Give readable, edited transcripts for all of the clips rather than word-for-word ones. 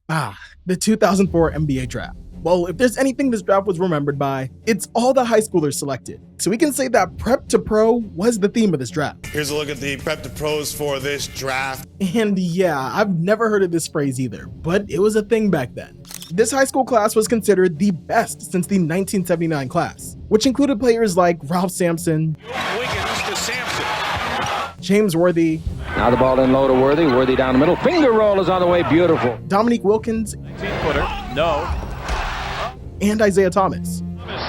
The 2004 NBA draft. Well, if there's anything this draft was remembered by, it's all the high schoolers selected. So we can say that prep to pro was the theme of this draft. Here's a look at the prep to pros for this draft. And yeah, I've never heard of this phrase either, but it was a thing back then. This high school class was considered the best since the 1979 class, which included players like Ralph Sampson, Wiggins to Sampson, James Worthy, now the ball in low to Worthy. Worthy down the middle. Finger roll is on the way. Beautiful. Dominique Wilkins, 19-footer. No. and Isaiah Thomas.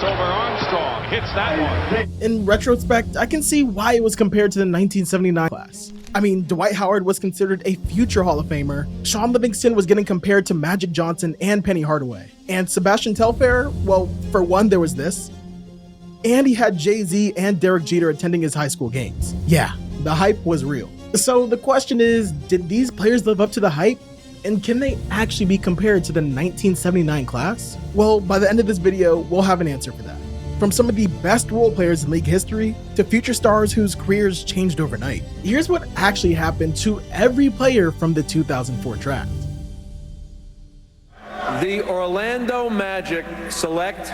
Silver Armstrong hits that one. In retrospect, I can see why it was compared to the 1979 class. I mean, Dwight Howard was considered a future Hall of Famer, Sean Livingston was getting compared to Magic Johnson and Penny Hardaway, and Sebastian Telfair, well, for one, there was this, and he had Jay-Z and Derek Jeter attending his high school games. Yeah, the hype was real. So the question is, did these players live up to the hype? And can they actually be compared to the 1979 class? Well, by the end of this video, we'll have an answer for that. From some of the best role players in league history to future stars whose careers changed overnight. Here's what actually happened to every player from the 2004 draft. The Orlando Magic select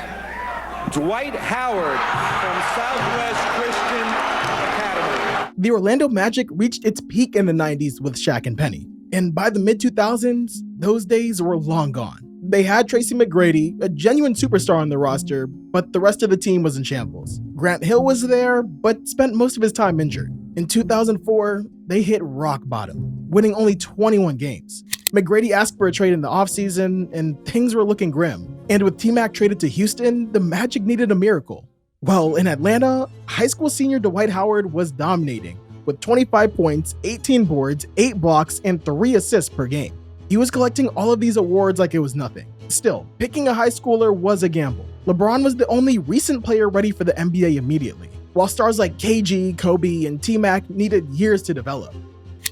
Dwight Howard from Southwest Christian Academy. The Orlando Magic reached its peak in the 90s with Shaq and Penny. And by the mid-2000s, those days were long gone. They had Tracy McGrady, a genuine superstar on the roster, but the rest of the team was in shambles. Grant Hill was there, but spent most of his time injured. In 2004, they hit rock bottom, winning only 21 games. McGrady asked for a trade in the offseason, and things were looking grim. And with T-Mac traded to Houston, the Magic needed a miracle. Well, in Atlanta, high school senior Dwight Howard was dominating, with 25 points, 18 boards, 8 blocks, and 3 assists per game. He was collecting all of these awards like it was nothing. Still, picking a high schooler was a gamble. LeBron was the only recent player ready for the NBA immediately, while stars like KG, Kobe, and T-Mac needed years to develop.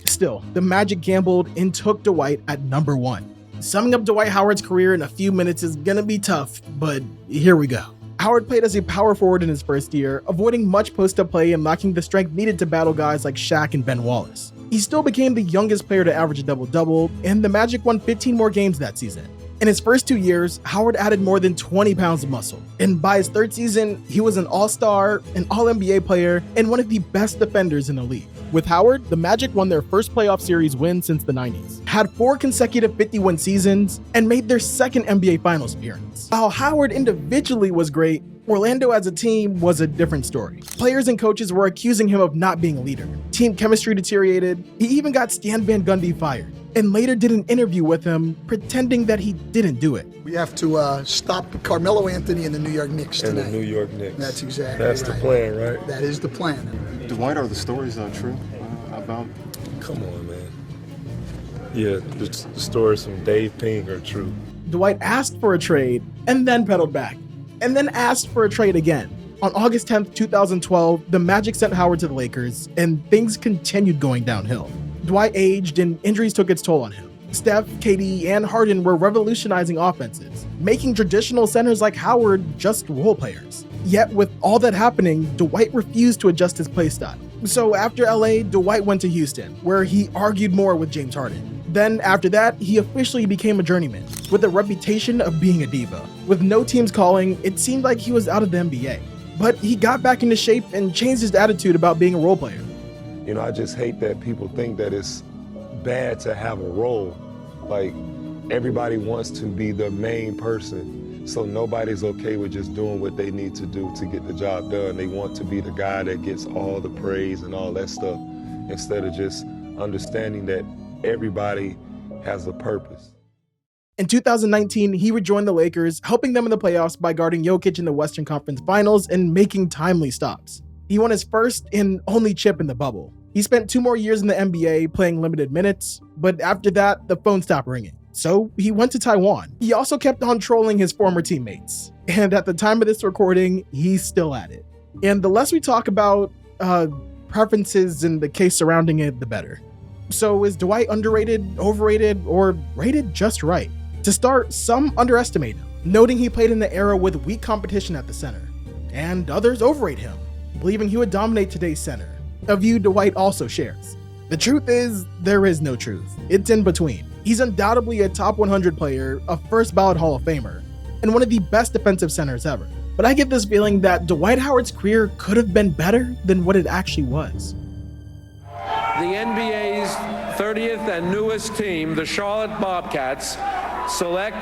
Still, the Magic gambled and took Dwight at number 1. Summing up Dwight Howard's career in a few minutes is gonna be tough, but here we go. Howard played as a power forward in his first year, avoiding much post-up play and lacking the strength needed to battle guys like Shaq and Ben Wallace. He still became the youngest player to average a double-double, and the Magic won 15 more games that season. In his first 2 years, Howard added more than 20 pounds of muscle, and by his third season, he was an all-star, an all-NBA player, and one of the best defenders in the league. With Howard, the Magic won their first playoff series win since the 90s, had 4 consecutive 50-win seasons, and made their second NBA Finals appearance. While Howard individually was great, Orlando as a team was a different story. Players and coaches were accusing him of not being a leader. Team chemistry deteriorated. He even got Stan Van Gundy fired, and later did an interview with him pretending that he didn't do it. We have to stop Carmelo Anthony and the New York Knicks tonight. And the New York Knicks. That's exactly That's right. the plan, right? That is the plan. Dwight, are the stories true about? Come on, man. Yeah, the stories from Dave Ping are true. Dwight asked for a trade and then pedaled back, and then asked for a trade again. On August 10th, 2012, the Magic sent Howard to the Lakers, and things continued going downhill. Dwight aged and injuries took its toll on him. Steph, KD, and Harden were revolutionizing offenses, making traditional centers like Howard just role players. Yet with all that happening, Dwight refused to adjust his play style. So after LA, Dwight went to Houston, where he argued more with James Harden. Then after that, he officially became a journeyman, with a reputation of being a diva. With no teams calling, it seemed like he was out of the NBA. But he got back into shape and changed his attitude about being a role player. You know, I just hate that people think that it's bad to have a role. Like, everybody wants to be the main person, so nobody's okay with just doing what they need to do to get the job done. They want to be the guy that gets all the praise and all that stuff, instead of just understanding that everybody has a purpose. In 2019, he rejoined the Lakers, helping them in the playoffs by guarding Jokic in the Western Conference Finals and making timely stops. He won his first and only chip in the bubble. He spent 2 more years in the NBA playing limited minutes, but after that, the phone stopped ringing. So he went to Taiwan. He also kept on trolling his former teammates. And at the time of this recording, he's still at it. And the less we talk about preferences and the case surrounding it, the better. So is Dwight underrated, overrated, or rated just right? To start, some underestimate him, noting he played in the era with weak competition at the center. And others overrate him, believing he would dominate today's center, a view Dwight also shares. The truth is, there is no truth. It's in between. He's undoubtedly a top 100 player, a first ballot Hall of Famer, and one of the best defensive centers ever. But I get this feeling that Dwight Howard's career could have been better than what it actually was. The NBA's 30th and newest team, the Charlotte Bobcats, select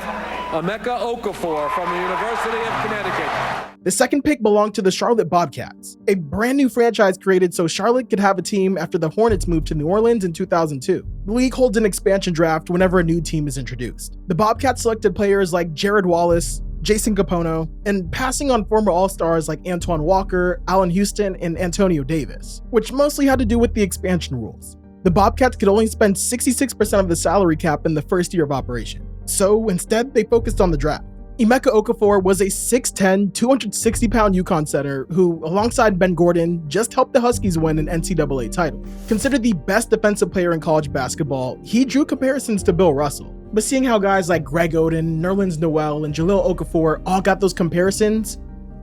Emeka Okafor from the University of Connecticut. The second pick belonged to the Charlotte Bobcats, a brand new franchise created so Charlotte could have a team after the Hornets moved to New Orleans in 2002. The league holds an expansion draft whenever a new team is introduced. The Bobcats selected players like Jared Wallace, Jason Capono, and passing on former All-Stars like Antoine Walker, Allen Houston, and Antonio Davis, which mostly had to do with the expansion rules. The Bobcats could only spend 66% of the salary cap in the first year of operation, so instead they focused on the draft. Emeka Okafor was a 6'10", 260-pound UConn center who, alongside Ben Gordon, just helped the Huskies win an NCAA title. Considered the best defensive player in college basketball, he drew comparisons to Bill Russell. But seeing how guys like Greg Oden, Nerlens Noel, and Jahlil Okafor all got those comparisons,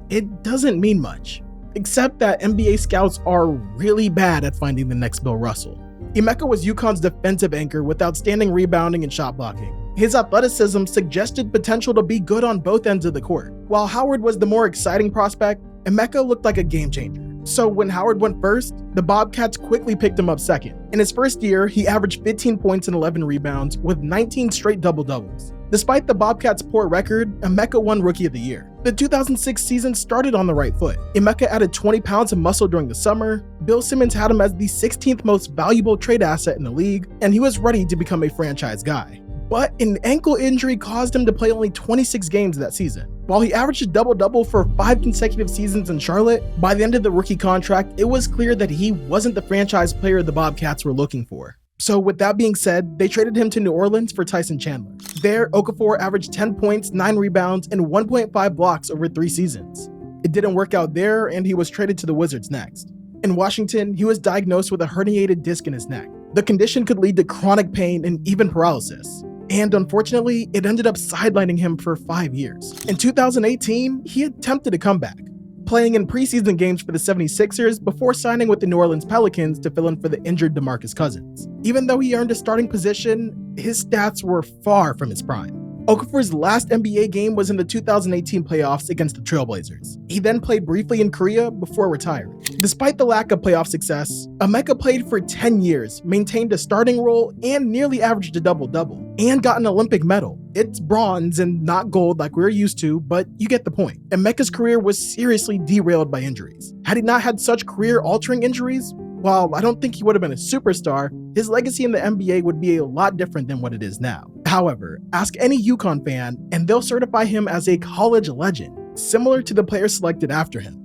it doesn't mean much. Except that NBA scouts are really bad at finding the next Bill Russell. Emeka was UConn's defensive anchor with outstanding rebounding and shot blocking. His athleticism suggested potential to be good on both ends of the court. While Howard was the more exciting prospect, Emeka looked like a game changer. So when Howard went first, the Bobcats quickly picked him up second. In his first year, he averaged 15 points and 11 rebounds with 19 straight double-doubles. Despite the Bobcats' poor record, Emeka won Rookie of the Year. The 2006 season started on the right foot. Emeka added 20 pounds of muscle during the summer, Bill Simmons had him as the 16th most valuable trade asset in the league, and he was ready to become a franchise guy. But an ankle injury caused him to play only 26 games that season. While he averaged a double-double for 5 consecutive seasons in Charlotte, by the end of the rookie contract, it was clear that he wasn't the franchise player the Bobcats were looking for. So with that being said, they traded him to New Orleans for Tyson Chandler. There, Okafor averaged 10 points, 9 rebounds, and 1.5 blocks over 3 seasons. It didn't work out there, and he was traded to the Wizards next. In Washington, he was diagnosed with a herniated disc in his neck. The condition could lead to chronic pain and even paralysis. And unfortunately, it ended up sidelining him for 5 years. In 2018, he attempted a comeback, playing in preseason games for the 76ers before signing with the New Orleans Pelicans to fill in for the injured DeMarcus Cousins. Even though he earned a starting position, his stats were far from his prime. Okafor's last NBA game was in the 2018 playoffs against the Trailblazers. He then played briefly in Korea before retiring. Despite the lack of playoff success, Emeka played for 10 years, maintained a starting role, and nearly averaged a double-double, and got an Olympic medal. It's bronze and not gold like we're used to, but you get the point. Emeka's career was seriously derailed by injuries. Had he not had such career-altering injuries, while I don't think he would have been a superstar, his legacy in the NBA would be a lot different than what it is now. However, ask any UConn fan, and they'll certify him as a college legend, similar to the players selected after him.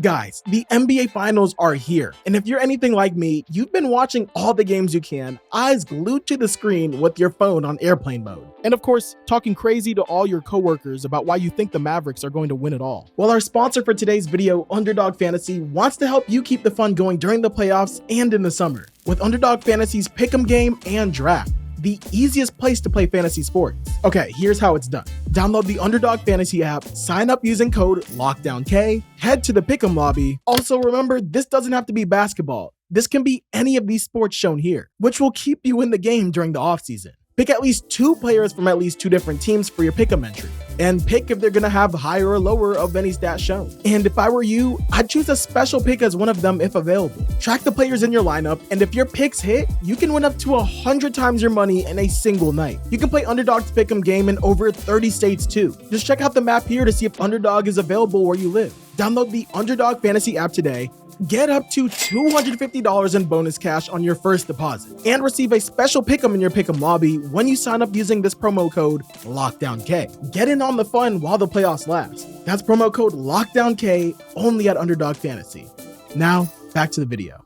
Guys, the NBA Finals are here, and if you're anything like me, you've been watching all the games you can, eyes glued to the screen with your phone on airplane mode. And of course, talking crazy to all your coworkers about why you think the Mavericks are going to win it all. Well, our sponsor for today's video, Underdog Fantasy, wants to help you keep the fun going during the playoffs and in the summer, with Underdog Fantasy's Pick'em game and draft. The easiest place to play fantasy sports. Okay, here's how it's done. Download the Underdog Fantasy app, sign up using code LOCKDOWNK, head to the Pick'em lobby. Also remember, this doesn't have to be basketball. This can be any of these sports shown here, which will keep you in the game during the offseason. Pick at least 2 players from at least 2 different teams for your Pick'em entry, and pick if they're gonna have higher or lower of any stat shown. And if I were you, I'd choose a special pick as one of them if available. Track the players in your lineup, and if your picks hit, you can win up to 100 times your money in a single night. You can play Underdog's Pick'em game in over 30 states too. Just check out the map here to see if Underdog is available where you live. Download the Underdog Fantasy app today. Get up to $250 in bonus cash on your first deposit, and receive a special Pick'em in your Pick'em lobby when you sign up using this promo code LOCKDOWNK. Get in on the fun while the playoffs last. That's promo code LOCKDOWNK only at Underdog Fantasy. Now, back to the video.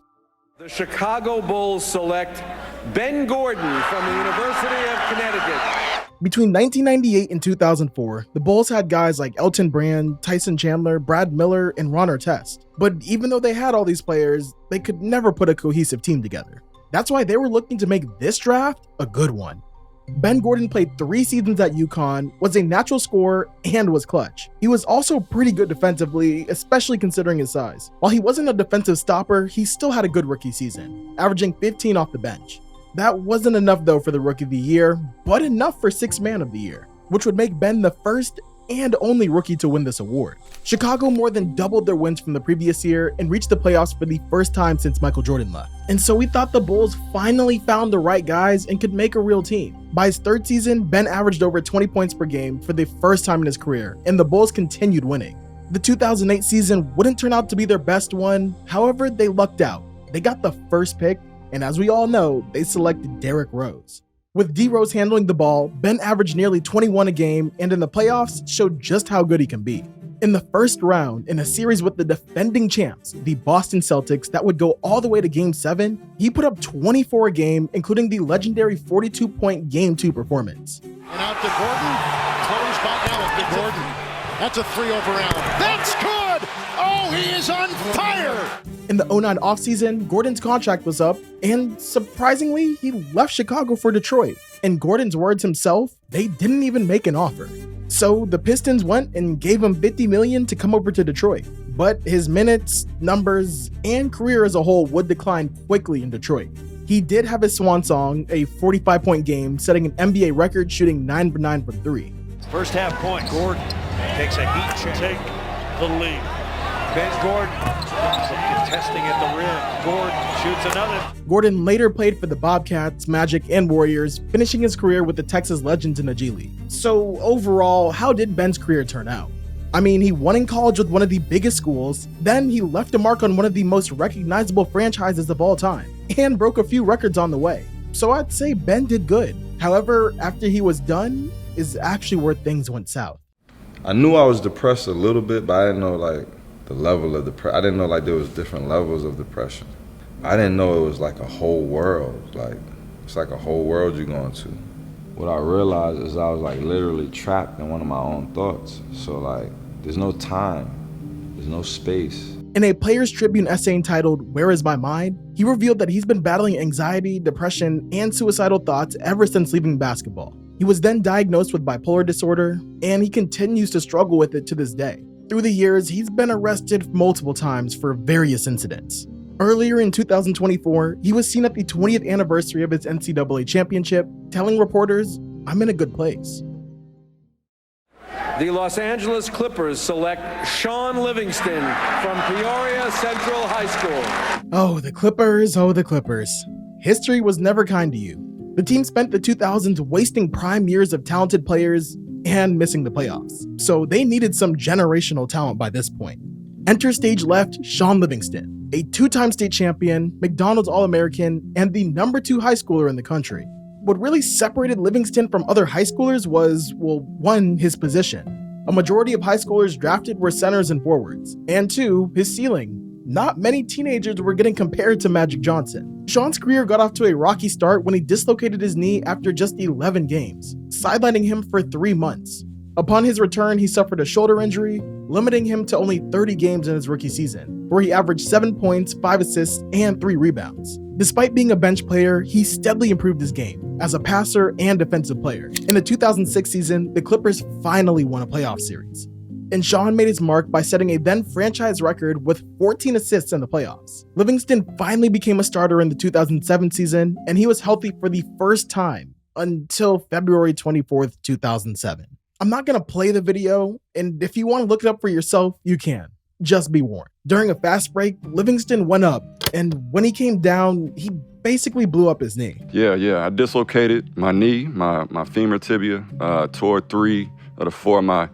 The Chicago Bulls select Ben Gordon from the University of Connecticut. Between 1998 and 2004, the Bulls had guys like Elton Brand, Tyson Chandler, Brad Miller, and Ron Artest. But even though they had all these players, they could never put a cohesive team together. That's why they were looking to make this draft a good one. Ben Gordon played 3 seasons at UConn, was a natural scorer, and was clutch. He was also pretty good defensively, especially considering his size. While he wasn't a defensive stopper, he still had a good rookie season, averaging 15 off the bench. That wasn't enough though for the Rookie of the Year, but enough for Sixth Man of the Year, which would make Ben the first and only rookie to win this award. Chicago more than doubled their wins from the previous year and reached the playoffs for the first time since Michael Jordan left. And so we thought the Bulls finally found the right guys and could make a real team. By his third season, Ben averaged over 20 points per game for the first time in his career, and the Bulls continued winning. The 2008 season wouldn't turn out to be their best one, however, they lucked out. They got the first pick, and as we all know, they selected Derrick Rose. With D. Rose handling the ball, Ben averaged nearly 21 a game and in the playoffs showed just how good he can be. In the first round, in a series with the defending champs, the Boston Celtics, that would go all the way to Game 7, he put up 24 a game, including the legendary 42-point Game 2 performance. And out to Gordon, closed by Allen. Gordon, that's a 3 over Allen. That's good! Oh, he is on fire! In the 2009 offseason, Gordon's contract was up, and surprisingly, he left Chicago for Detroit. In Gordon's words himself, they didn't even make an offer. So the Pistons went and gave him $50 million to come over to Detroit. But his minutes, numbers, and career as a whole would decline quickly in Detroit. He did have his swan song, a 45-point game, setting an NBA record shooting 9 for 9 from 3. First half point, Gordon takes a heat check. Take the lead. Ben Gordon contesting at the rim. Gordon shoots another. Gordon later played for the Bobcats, Magic, and Warriors, finishing his career with the Texas Legends in the G League. So overall, how did Ben's career turn out? I mean, he won in college with one of the biggest schools, then he left a mark on one of the most recognizable franchises of all time, and broke a few records on the way. So I'd say Ben did good. However, after he was done, is actually where things went south. I knew I was depressed a little bit, but I didn't know like the level of depression. I didn't know like there was different levels of depression. I didn't know it was like a whole world. Like it's like a whole world you're going to. What I realized is I was like literally trapped in one of my own thoughts. So like there's no time, there's no space. In a Players Tribune essay entitled "Where Is My Mind?", he revealed that he's been battling anxiety, depression, and suicidal thoughts ever since leaving basketball. He was then diagnosed with bipolar disorder, and he continues to struggle with it to this day. Through the years, he's been arrested multiple times for various incidents. Earlier in 2024, he was seen at the 20th anniversary of his NCAA championship, telling reporters, "I'm in a good place." The Los Angeles Clippers select Sean Livingston from Peoria Central High School. Oh, the Clippers, oh, the Clippers. History was never kind to you. The team spent the 2000s wasting prime years of talented players and missing the playoffs, so they needed some generational talent by this point. Enter stage left Sean Livingston, a two-time state champion, McDonald's All-American, and the #2 high schooler in the country. What really separated Livingston from other high schoolers was, well, one, his position. A majority of high schoolers drafted were centers and forwards, and two, his ceiling. Not many teenagers were getting compared to Magic Johnson. Sean's career got off to a rocky start when he dislocated his knee after just 11 games, sidelining him for 3 months. Upon his return, he suffered a shoulder injury, limiting him to only 30 games in his rookie season, where he averaged 7 points, 5 assists, and 3 rebounds. Despite being a bench player, he steadily improved his game as a passer and defensive player. In the 2006 season, the Clippers finally won a playoff series. And Sean made his mark by setting a then franchise record with 14 assists in the playoffs. Livingston finally became a starter in the 2007 season, and he was healthy for the first time until February 24th, 2007. I'm not gonna play the video, and if you want to look it up for yourself, you can. Just be warned. During a fast break, Livingston went up, and when he came down, he basically blew up his knee. Yeah, I dislocated my knee, my femur tibia, tore 3 out of 4 of my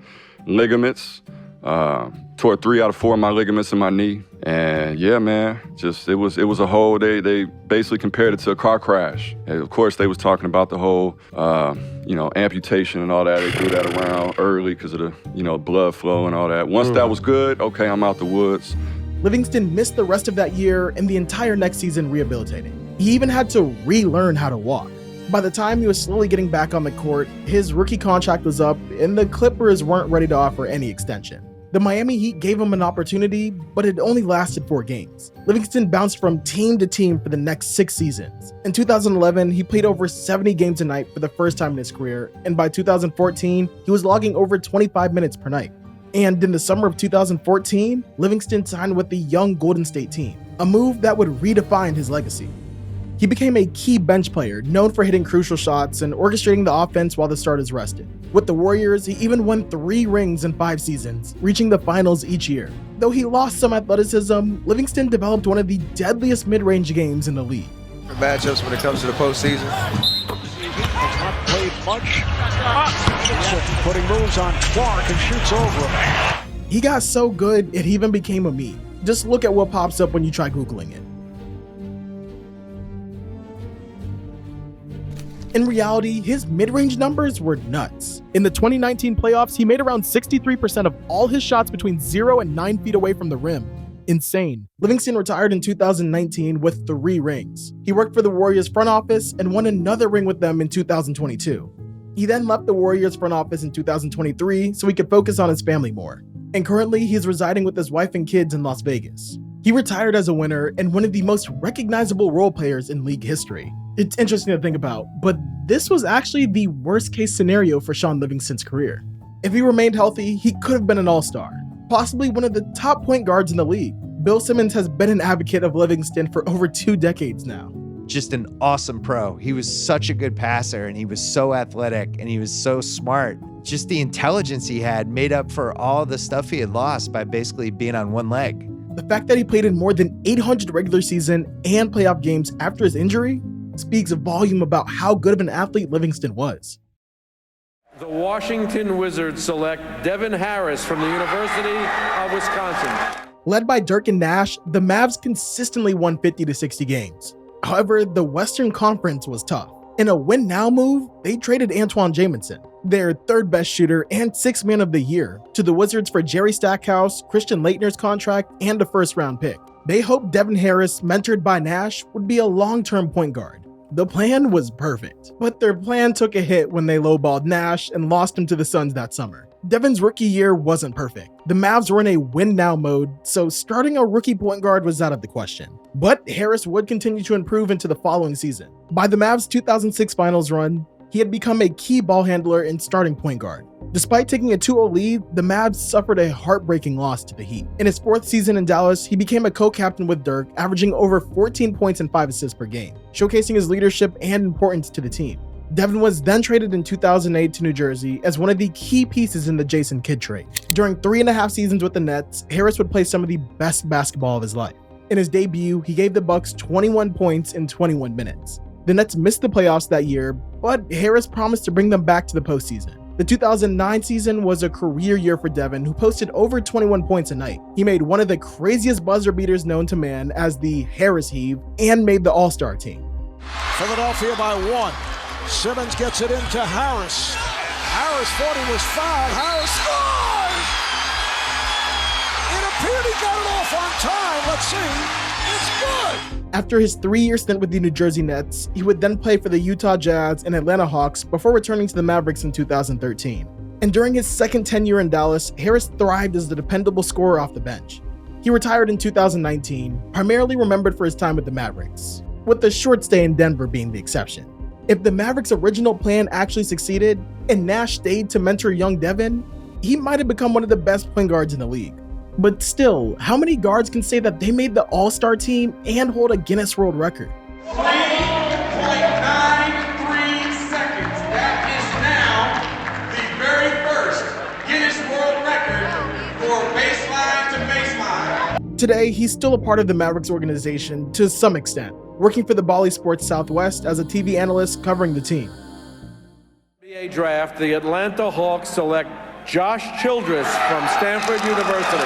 ligaments, tore 3 out of 4 of my ligaments in my knee. And yeah, man, just it was a whole, they basically compared it to a car crash. And of course, they was talking about the whole, amputation and all that. They threw that around early because of the, blood flow and all that. Once that was good, okay, I'm out the woods. Livingston missed the rest of that year and the entire next season rehabilitating. He even had to relearn how to walk. By the time he was slowly getting back on the court, his rookie contract was up and the Clippers weren't ready to offer any extension. The Miami Heat gave him an opportunity, but it only lasted 4 games. Livingston bounced from team to team for the next 6 seasons. In 2011, he played over 70 games a night for the first time in his career, and by 2014, he was logging over 25 minutes per night. And in the summer of 2014, Livingston signed with the young Golden State team, a move that would redefine his legacy. He became a key bench player, known for hitting crucial shots and orchestrating the offense while the starters rested. With the Warriors, he even won 3 rings in 5 seasons, reaching the finals each year. Though he lost some athleticism, Livingston developed one of the deadliest mid-range games in the league. Matchups when it comes to the postseason. Has not played much. Nixon putting moves on Clark and shoots over him. He got so good, it even became a meme. Just look at what pops up when you try Googling it. In reality, his mid-range numbers were nuts. In the 2019 playoffs, he made around 63% of all his shots between 0 and 9 feet away from the rim. Insane. Livingston retired in 2019 with 3 rings. He worked for the Warriors front office and won another ring with them in 2022. He then left the Warriors front office in 2023 so he could focus on his family more. And currently, he's residing with his wife and kids in Las Vegas. He retired as a winner and one of the most recognizable role players in league history. It's interesting to think about, but this was actually the worst case scenario for Shaun Livingston's career. If he remained healthy, he could have been an all-star, possibly one of the top point guards in the league. Bill Simmons has been an advocate of Livingston for over 2 decades now. Just an awesome pro. He was such a good passer and he was so athletic and he was so smart. Just the intelligence he had made up for all the stuff he had lost by basically being on one leg. The fact that he played in more than 800 regular season and playoff games after his injury speaks a volume about how good of an athlete Livingston was. The Washington Wizards select Devin Harris from the University of Wisconsin. Led by Dirk and Nash, the Mavs consistently won 50 to 60 games. However, the Western Conference was tough. In a win-now move, they traded Antoine Jamison, their 3rd best shooter and 6th man of the year, to the Wizards for Jerry Stackhouse, Christian Laettner's contract, and a 1st-round pick. They hoped Devin Harris, mentored by Nash, would be a long-term point guard. The plan was perfect, but their plan took a hit when they lowballed Nash and lost him to the Suns that summer. Devin's rookie year wasn't perfect. The Mavs were in a win-now mode, so starting a rookie point guard was out of the question. But Harris would continue to improve into the following season. By the Mavs' 2006 finals run, he had become a key ball handler and starting point guard. Despite taking a 2-0 lead, the Mavs suffered a heartbreaking loss to the Heat. In his 4th season in Dallas, he became a co-captain with Dirk, averaging over 14 points and 5 assists per game, showcasing his leadership and importance to the team. Devin was then traded in 2008 to New Jersey as one of the key pieces in the Jason Kidd trade. During 3.5 seasons with the Nets, Harris would play some of the best basketball of his life. In his debut, he gave the Bucks 21 points in 21 minutes. The Nets missed the playoffs that year, but Harris promised to bring them back to the postseason. The 2009 season was a career year for Devin, who posted over 21 points a night. He made one of the craziest buzzer beaters known to man as the Harris Heave and made the All-Star team. Philadelphia by 1. Simmons gets it into Harris. Harris thought he was fouled. Harris scores! It appeared he got it off on time. Let's see. It's good. After his 3-year stint with the New Jersey Nets, he would then play for the Utah Jazz and Atlanta Hawks before returning to the Mavericks in 2013. And during his second tenure in Dallas, Harris thrived as the dependable scorer off the bench. He retired in 2019, primarily remembered for his time with the Mavericks, with the short stay in Denver being the exception. If the Mavericks' original plan actually succeeded, and Nash stayed to mentor young Devin, he might have become one of the best point guards in the league. But still, how many guards can say that they made the All-Star team and hold a Guinness World Record? 3.93 seconds. That is now the very first Guinness World Record for baseline to baseline. Today, he's still a part of the Mavericks organization to some extent, working for the Bally Sports Southwest as a TV analyst covering the team. NBA draft, the Atlanta Hawks select Josh Childress from Stanford University.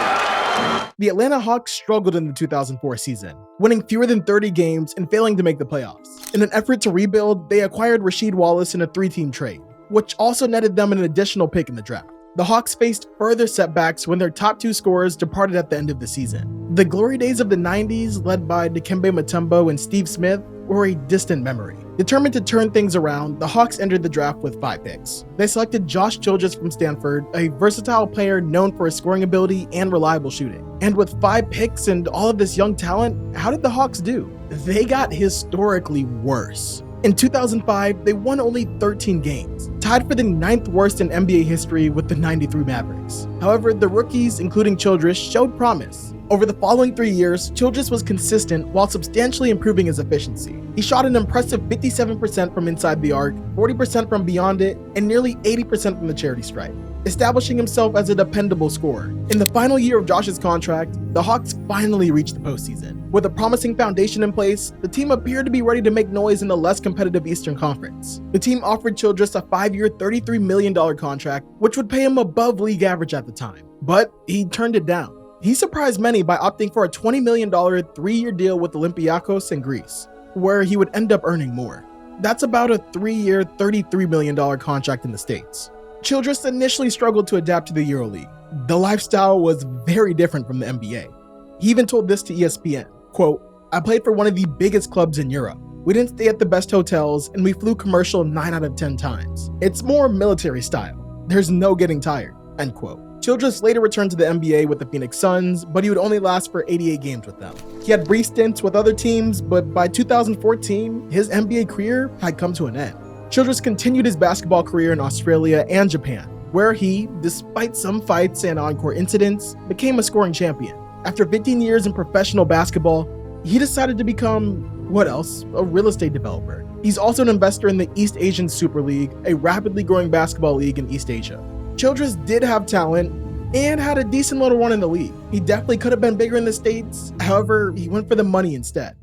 The Atlanta Hawks struggled in the 2004 season, winning fewer than 30 games and failing to make the playoffs. In an effort to rebuild, they acquired Rasheed Wallace in a 3-team trade, which also netted them an additional pick in the draft. The Hawks faced further setbacks when their top 2 scorers departed at the end of the season. The glory days of the 90s, led by Dikembe Mutombo and Steve Smith, were a distant memory. Determined to turn things around, the Hawks entered the draft with 5 picks. They selected Josh Childress from Stanford, a versatile player known for his scoring ability and reliable shooting. And with 5 picks and all of this young talent, how did the Hawks do? They got historically worse. In 2005, they won only 13 games, tied for the 9th worst in NBA history with the '93 Mavericks. However, the rookies, including Childress, showed promise. Over the following 3 years, Childress was consistent while substantially improving his efficiency. He shot an impressive 57% from inside the arc, 40% from beyond it, and nearly 80% from the charity stripe, establishing himself as a dependable scorer. In the final year of Josh's contract, the Hawks finally reached the postseason. With a promising foundation in place, the team appeared to be ready to make noise in the less competitive Eastern Conference. The team offered Childress a 5-year, $33 million contract, which would pay him above league average at the time. But he turned it down. He surprised many by opting for a $20 million 3-year deal with Olympiacos in Greece, where he would end up earning more. That's about a 3-year, $33 million contract in the States. Childress initially struggled to adapt to the EuroLeague. The lifestyle was very different from the NBA. He even told this to ESPN, quote, "I played for one of the biggest clubs in Europe. We didn't stay at the best hotels, and we flew commercial 9 out of 10 times. It's more military style. There's no getting tired," end quote. Childress later returned to the NBA with the Phoenix Suns, but he would only last for 88 games with them. He had brief stints with other teams, but by 2014, his NBA career had come to an end. Childress continued his basketball career in Australia and Japan, where he, despite some fights and on-court incidents, became a scoring champion. After 15 years in professional basketball, he decided to become, what else, a real estate developer. He's also an investor in the East Asian Super League, a rapidly growing basketball league in East Asia. Childress did have talent and had a decent little run in the league. He definitely could have been bigger in the States, however, he went for the money instead.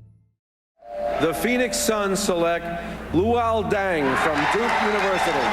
The Phoenix Suns select Luol Deng from Duke University.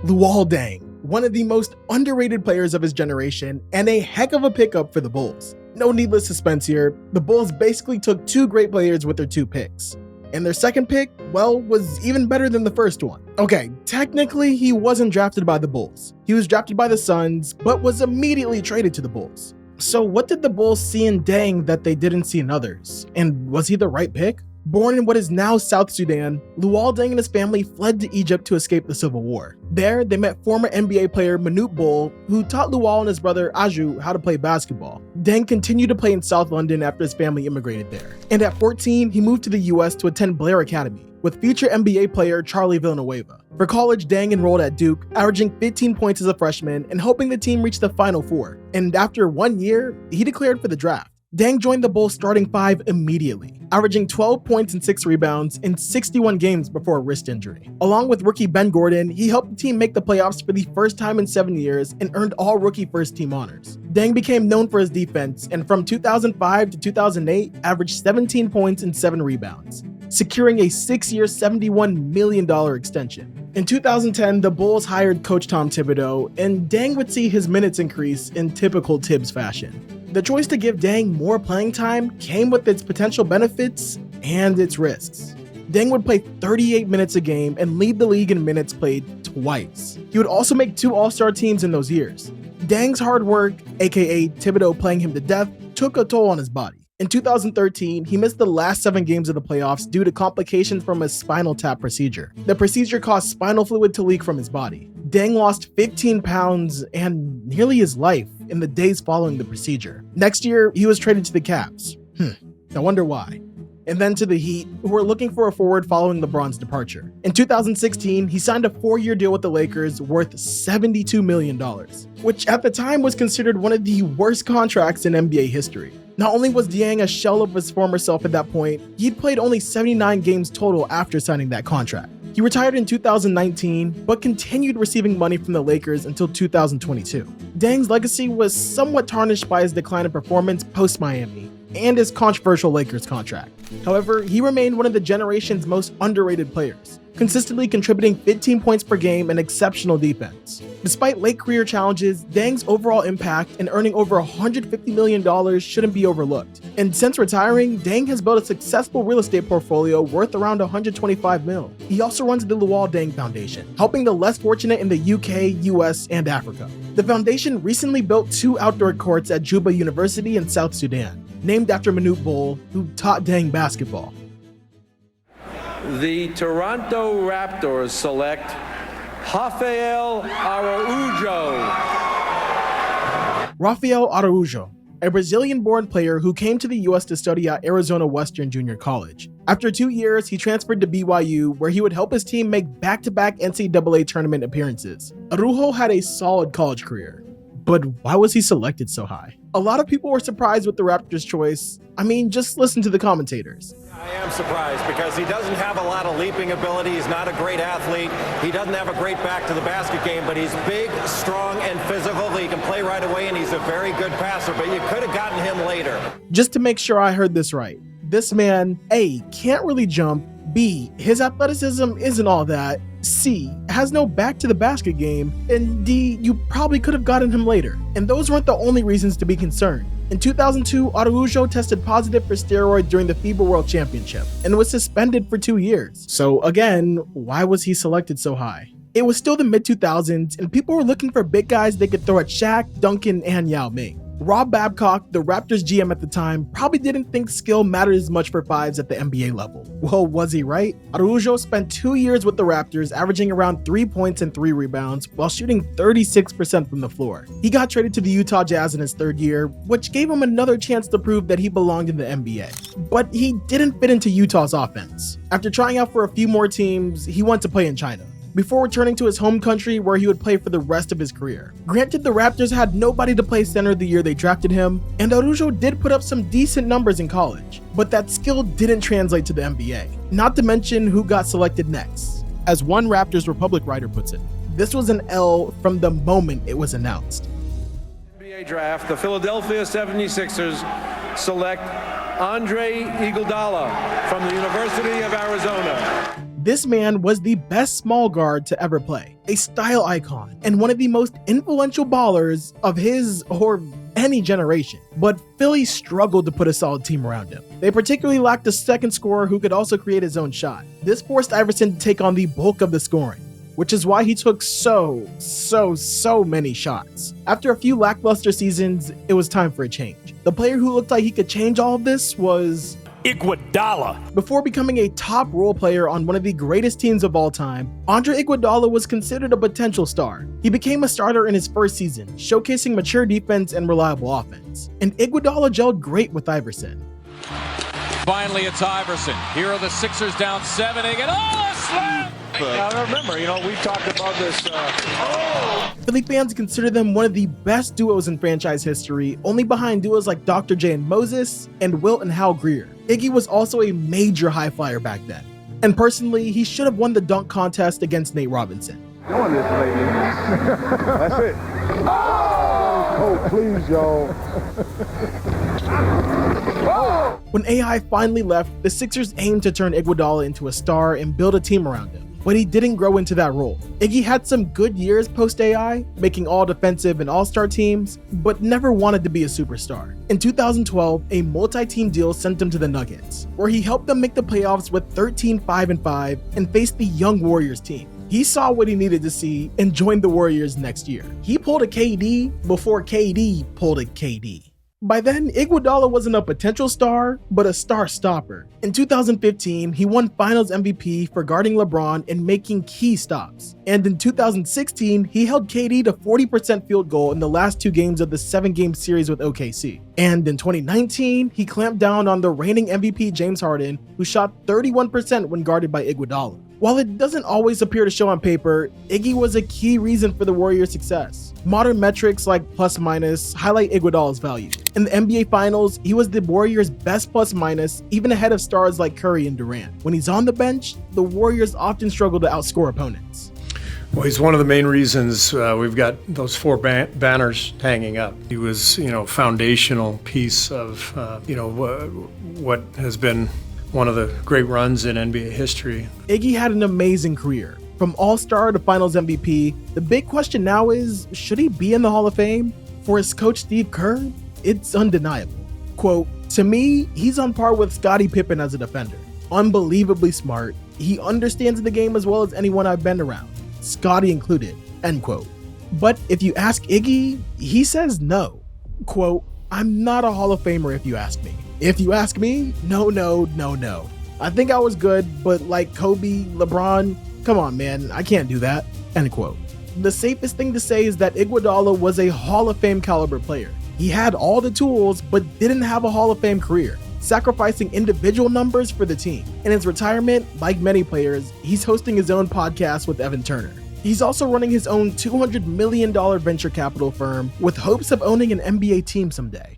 Luol Deng, one of the most underrated players of his generation, and a heck of a pickup for the Bulls. No needless suspense here, the Bulls basically took 2 great players with their 2 picks. And their second pick, well, was even better than the first one. Okay, technically he wasn't drafted by the Bulls. He was drafted by the Suns, but was immediately traded to the Bulls. So what did the Bulls see in Deng that they didn't see in others? And was he the right pick? Born in what is now South Sudan, Luol Deng and his family fled to Egypt to escape the civil war. There, they met former NBA player Manute Bol, who taught Luol and his brother Aju how to play basketball. Deng continued to play in South London after his family immigrated there. And at 14, he moved to the US to attend Blair Academy with future NBA player Charlie Villanueva. For college, Deng enrolled at Duke, averaging 15 points as a freshman and helping the team reach the Final Four. And after 1 year, he declared for the draft. Deng joined the Bulls starting 5 immediately, averaging 12 points and 6 rebounds in 61 games before a wrist injury. Along with rookie Ben Gordon, he helped the team make the playoffs for the first time in 7 years and earned all rookie first team honors. Deng became known for his defense and from 2005 to 2008 averaged 17 points and 7 rebounds, securing a 6-year, $71 million extension. In 2010, the Bulls hired coach Tom Thibodeau, and Deng would see his minutes increase in typical Tibbs fashion. The choice to give Deng more playing time came with its potential benefits and its risks. Deng would play 38 minutes a game and lead the league in minutes played twice. He would also make 2 All-Star teams in those years. Deng's hard work, aka Thibodeau playing him to death, took a toll on his body. In 2013, he missed the last 7 games of the playoffs due to complications from a spinal tap procedure. The procedure caused spinal fluid to leak from his body. Deng lost 15 pounds and nearly his life in the days following the procedure. Next year, he was traded to the Cavs. I wonder why. And then to the Heat, who were looking for a forward following LeBron's departure. In 2016, he signed a 4-year deal with the Lakers worth $72 million, which at the time was considered one of the worst contracts in NBA history. Not only was Deng a shell of his former self at that point, he'd played only 79 games total after signing that contract. He retired in 2019, but continued receiving money from the Lakers until 2022. Deng's legacy was somewhat tarnished by his decline in performance post-Miami and his controversial Lakers contract. However, he remained one of the generation's most underrated players, consistently contributing 15 points per game and exceptional defense. Despite late career challenges, Deng's overall impact and earning over $150 million shouldn't be overlooked. And since retiring, Deng has built a successful real estate portfolio worth around $125 million. He also runs the Luol Deng Foundation, helping the less fortunate in the UK, US, and Africa. The foundation recently built 2 outdoor courts at Juba University in South Sudan, named after Manute Bol, who taught Deng basketball. The Toronto Raptors select Rafael Araujo. Rafael Araujo, a Brazilian-born player who came to the US to study at Arizona Western Junior College. After 2 years, he transferred to BYU, where he would help his team make back-to-back NCAA tournament appearances. Araujo had a solid college career, But why was he selected so high? A lot of people were surprised with the Raptors' choice. I mean, just listen to the commentators. I am surprised because he doesn't have a lot of leaping ability. He's not a great athlete. He doesn't have a great back to the basket game, but he's big, strong, and physical. He can play right away, and he's a very good passer, but you could have gotten him later. Just to make sure I heard this right, this man, A, can't really jump, B, his athleticism isn't all that, C, has no back to the basket game, and D, you probably could have gotten him later. And those weren't the only reasons to be concerned. In 2002, Araujo tested positive for steroids during the FIBA World Championship and was suspended for 2 years. So again, why was he selected so high? It was still the mid-2000s, and people were looking for big guys they could throw at Shaq, Duncan, and Yao Ming. Rob Babcock, the Raptors GM at the time, probably didn't think skill mattered as much for fives at the NBA level. Well, was he right? Araujo spent 2 years with the Raptors, averaging around 3 points and 3 rebounds, while shooting 36% from the floor. He got traded to the Utah Jazz in his 3rd year, which gave him another chance to prove that he belonged in the NBA. But he didn't fit into Utah's offense. After trying out for a few more teams, he went to play in China, before returning to his home country where he would play for the rest of his career. Granted, the Raptors had nobody to play center the year they drafted him, and Araujo did put up some decent numbers in college, but that skill didn't translate to the NBA. Not to mention who got selected next. As one Raptors Republic writer puts it, this was an L from the moment it was announced. NBA draft, the Philadelphia 76ers select Andre Iguodala from the University of Arizona. This man was the best small guard to ever play, a style icon, and one of the most influential ballers of his or any generation. But Philly struggled to put a solid team around him. They particularly lacked a second scorer who could also create his own shot. This forced Iverson to take on the bulk of the scoring, which is why he took so many shots. After a few lackluster seasons, it was time for a change. The player who looked like he could change all of this was Iguodala. Before becoming a top role player on one of the greatest teams of all time, Andre Iguodala was considered a potential star. He became a starter in his first season, showcasing mature defense and reliable offense. And Iguodala gelled great with Iverson. Finally, it's Iverson. Here are the Sixers down 7 again. Oh, a slam! Now remember, we've talked about this. Philly fans consider them one of the best duos in franchise history, only behind duos like Dr. J and Moses and Wilt and Hal Greer. Iggy was also a major high flyer back then. And personally, he should have won the dunk contest against Nate Robinson. Doing this, lady. That's it. Oh, please, y'all. When AI finally left, the Sixers aimed to turn Iguodala into a star and build a team around him, but he didn't grow into that role. Iggy had some good years post-AI, making all defensive and all-star teams, but never wanted to be a superstar. In 2012, a multi-team deal sent him to the Nuggets, where he helped them make the playoffs with 13-5-5 and faced the young Warriors team. He saw what he needed to see and joined the Warriors next year. He pulled a KD before KD pulled a KD. By then, Iguodala wasn't a potential star, but a star stopper. In 2015, he won Finals MVP for guarding LeBron and making key stops. And in 2016, he held KD to 40% field goal in the last 2 games of the 7-game series with OKC. And in 2019, he clamped down on the reigning MVP James Harden, who shot 31% when guarded by Iguodala. While it doesn't always appear to show on paper, Iggy was a key reason for the Warriors' success. Modern metrics like plus-minus highlight Iguodala's value. In the NBA Finals, he was the Warriors' best plus-minus, even ahead of stars like Curry and Durant. When he's on the bench, the Warriors often struggle to outscore opponents. Well, he's one of the main reasons we've got those 4 banners hanging up. He was, foundational piece of, what has been one of the great runs in NBA history. Iggy had an amazing career. From All-Star to Finals MVP, the big question now is, should he be in the Hall of Fame? For his coach Steve Kerr, it's undeniable. Quote, "To me, he's on par with Scottie Pippen as a defender. Unbelievably smart. He understands the game as well as anyone I've been around, Scottie included," end quote. But if you ask Iggy, he says no. Quote, "I'm not a Hall of Famer if you ask me. If you ask me, no. I think I was good, but like Kobe, LeBron, come on, man, I can't do that," end quote. The safest thing to say is that Iguodala was a Hall of Fame caliber player. He had all the tools, but didn't have a Hall of Fame career, sacrificing individual numbers for the team. In his retirement, like many players, he's hosting his own podcast with Evan Turner. He's also running his own $200 million venture capital firm with hopes of owning an NBA team someday.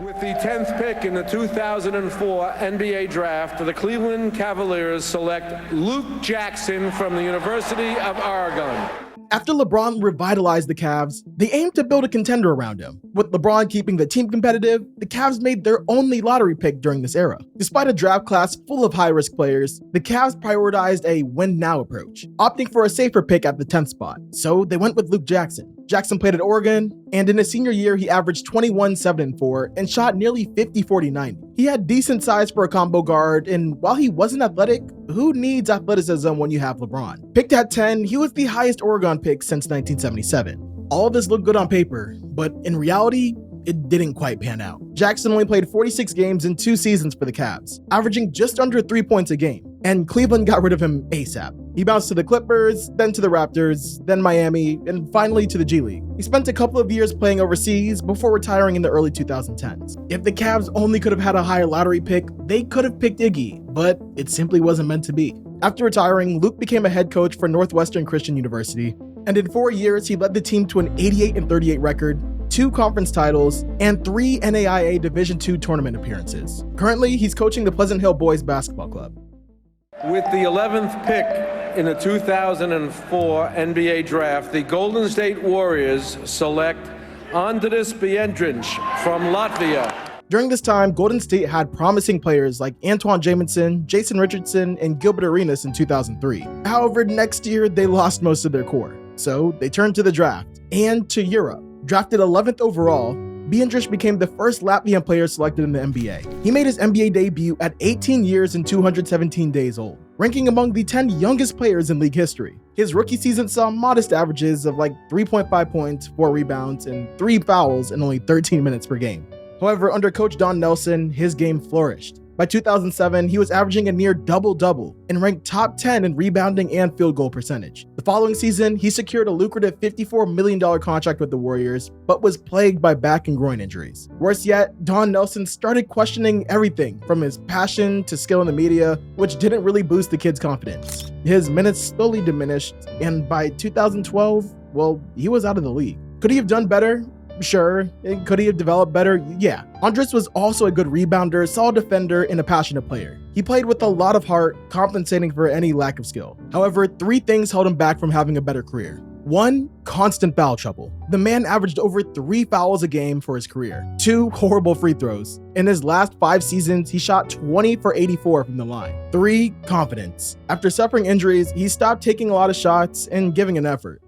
With the 10th pick in the 2004 NBA draft, the Cleveland Cavaliers select Luke Jackson from the University of Oregon. After LeBron revitalized the Cavs, they aimed to build a contender around him. With LeBron keeping the team competitive, the Cavs made their only lottery pick during this era. Despite a draft class full of high-risk players, the Cavs prioritized a win-now approach, opting for a safer pick at the 10th spot. So they went with Luke Jackson. Jackson played at Oregon, and in his senior year, he averaged 21, 7, and 4, and shot nearly 50, 40, 90. He had decent size for a combo guard, and while he wasn't athletic, who needs athleticism when you have LeBron? Picked at 10, he was the highest Oregon pick since 1977. All of this looked good on paper, but in reality, it didn't quite pan out. Jackson only played 46 games in 2 seasons for the Cavs, averaging just under 3 points a game, and Cleveland got rid of him ASAP. He bounced to the Clippers, then to the Raptors, then Miami, and finally to the G League. He spent a couple of years playing overseas before retiring in the early 2010s. If the Cavs only could have had a higher lottery pick, they could have picked Iggy, but it simply wasn't meant to be. After retiring, Luke became a head coach for Northwestern Christian University, and in 4 years, he led the team to an 88-38 record, 2 conference titles, and 3 NAIA Division II tournament appearances. Currently, he's coaching the Pleasant Hill Boys Basketball Club. With the 11th pick in the 2004 NBA draft, the Golden State Warriors select Andris Biedrins from Latvia. During this time, Golden State had promising players like Antoine Jamison, Jason Richardson, and Gilbert Arenas in 2003. However, next year, they lost most of their core, so they turned to the draft and to Europe. Drafted 11th overall, Biedrins became the first Latvian player selected in the NBA. He made his NBA debut at 18 years and 217 days old, ranking among the 10 youngest players in league history. His rookie season saw modest averages of like 3.5 points, 4 rebounds, and 3 fouls in only 13 minutes per game. However, under coach Don Nelson, his game flourished. By 2007, he was averaging a near double-double and ranked top 10 in rebounding and field goal percentage. The following season, he secured a lucrative $54 million contract with the Warriors, but was plagued by back and groin injuries. Worse yet, Don Nelson started questioning everything from his passion to skill in the media, which didn't really boost the kid's confidence. His minutes slowly diminished, and by 2012, well, he was out of the league. Could he have done better? Sure. Could he have developed better? Yeah. Andris was also a good rebounder, solid defender, and a passionate player. He played with a lot of heart, compensating for any lack of skill. However, 3 things held him back from having a better career. 1, constant foul trouble. The man averaged over 3 fouls a game for his career. 2, horrible free throws. In his last 5 seasons, he shot 20 for 84 from the line. 3, confidence. After suffering injuries, he stopped taking a lot of shots and giving an effort.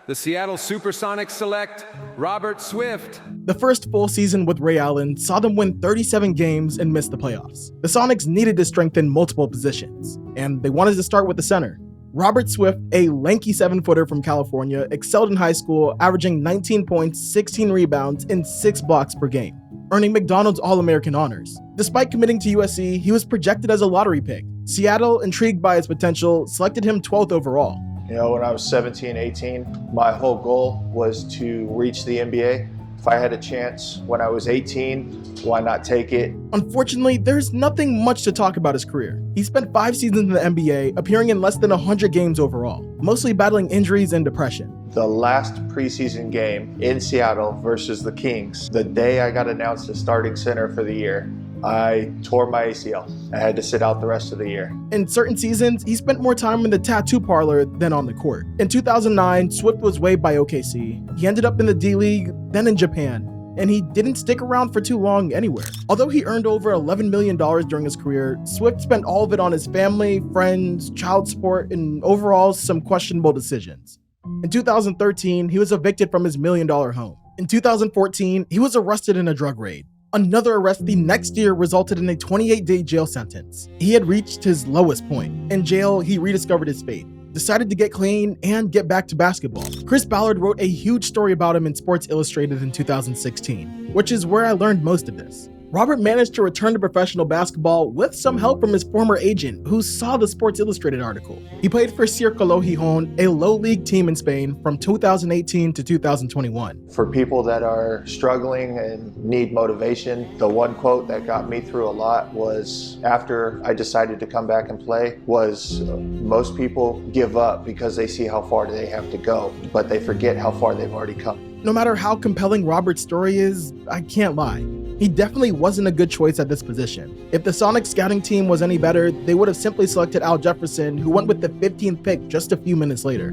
The Seattle Supersonics select Robert Swift. The first full season with Ray Allen saw them win 37 games and miss the playoffs. The Sonics needed to strengthen multiple positions, and they wanted to start with the center. Robert Swift, a lanky 7-footer from California, excelled in high school, averaging 19 points, 16 rebounds, and 6 blocks per game, earning McDonald's All-American honors. Despite committing to USC, he was projected as a lottery pick. Seattle, intrigued by his potential, selected him 12th overall. You know, when I was 17, 18, my whole goal was to reach the NBA. If I had a chance when I was 18, why not take it? Unfortunately, there's nothing much to talk about his career. He spent 5 seasons in the NBA, appearing in less than 100 games overall, mostly battling injuries and depression. The last preseason game in Seattle versus the Kings, the day I got announced as starting center for the year, I tore my ACL. I had to sit out the rest of the year. In certain seasons, he spent more time in the tattoo parlor than on the court. In 2009, Swift was waived by OKC. He ended up in the D-League, then in Japan, and he didn't stick around for too long anywhere. Although he earned over $11 million during his career, Swift spent all of it on his family, friends, child support, and overall some questionable decisions. In 2013, he was evicted from his $1 million home. In 2014, he was arrested in a drug raid. Another arrest the next year resulted in a 28-day jail sentence. He had reached his lowest point. In jail, he rediscovered his faith, decided to get clean, and get back to basketball. Chris Ballard wrote a huge story about him in Sports Illustrated in 2016, which is where I learned most of this. Robert managed to return to professional basketball with some help from his former agent, who saw the Sports Illustrated article. He played for Círculo Gijón, a low-league team in Spain, from 2018 to 2021. For people that are struggling and need motivation, the one quote that got me through a lot was, after I decided to come back and play, was most people give up because they see how far they have to go, but they forget how far they've already come. No matter how compelling Robert's story is, I can't lie. He definitely wasn't a good choice at this position. If the Sonics scouting team was any better, they would have simply selected Al Jefferson, who went with the 15th pick just a few minutes later.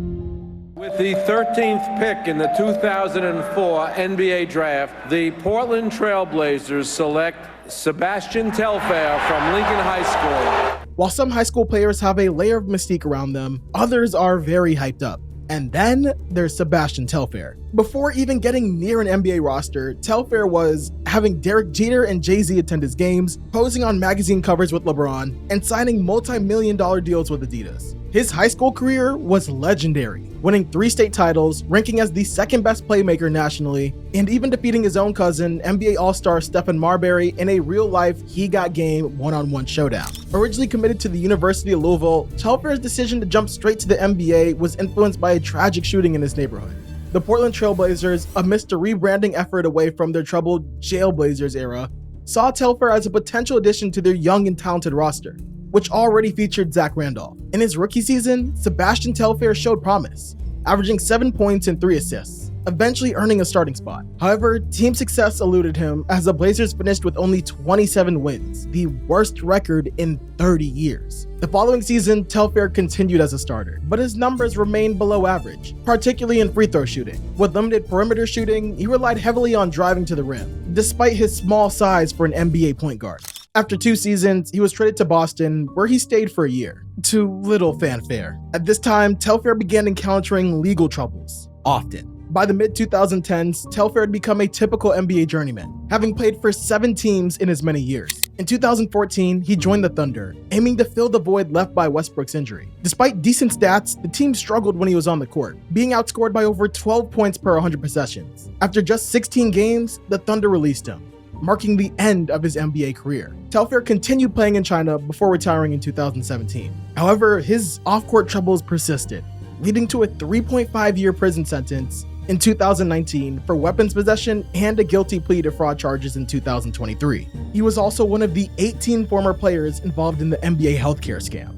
With the 13th pick in the 2004 NBA draft, the Portland Trail Blazers select Sebastian Telfair from Lincoln High School. While some high school players have a layer of mystique around them, others are very hyped up. And then there's Sebastian Telfair. Before even getting near an NBA roster, Telfair was having Derek Jeter and Jay-Z attend his games, posing on magazine covers with LeBron, and signing multi-million-dollar deals with Adidas. His high school career was legendary, winning 3 state titles, ranking as the second best playmaker nationally, and even defeating his own cousin, NBA All-Star Stefan Marbury, in a real-life he-got-game one-on-one showdown. Originally committed to the University of Louisville, Telfair's decision to jump straight to the NBA was influenced by a tragic shooting in his neighborhood. The Portland Trail Blazers, amidst a rebranding effort away from their troubled Jailblazers era, saw Telfair as a potential addition to their young and talented roster, which already featured Zach Randolph. In his rookie season, Sebastian Telfair showed promise, averaging 7 points and 3 assists, eventually earning a starting spot. However, team success eluded him as the Blazers finished with only 27 wins, the worst record in 30 years. The following season, Telfair continued as a starter, but his numbers remained below average, particularly in free throw shooting. With limited perimeter shooting, he relied heavily on driving to the rim, despite his small size for an NBA point guard. After 2 seasons, he was traded to Boston, where he stayed for a year, to little fanfare. At this time, Telfair began encountering legal troubles, often. By the mid-2010s, Telfair had become a typical NBA journeyman, having played for 7 teams in as many years. In 2014, he joined the Thunder, aiming to fill the void left by Westbrook's injury. Despite decent stats, the team struggled when he was on the court, being outscored by over 12 points per 100 possessions. After just 16 games, the Thunder released him, marking the end of his NBA career. Telfair continued playing in China before retiring in 2017. However, his off-court troubles persisted, leading to a 3.5-year prison sentence in 2019 for weapons possession and a guilty plea to fraud charges in 2023. He was also one of the 18 former players involved in the NBA healthcare scam.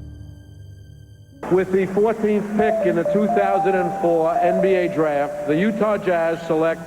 With the 14th pick in the 2004 NBA draft, the Utah Jazz select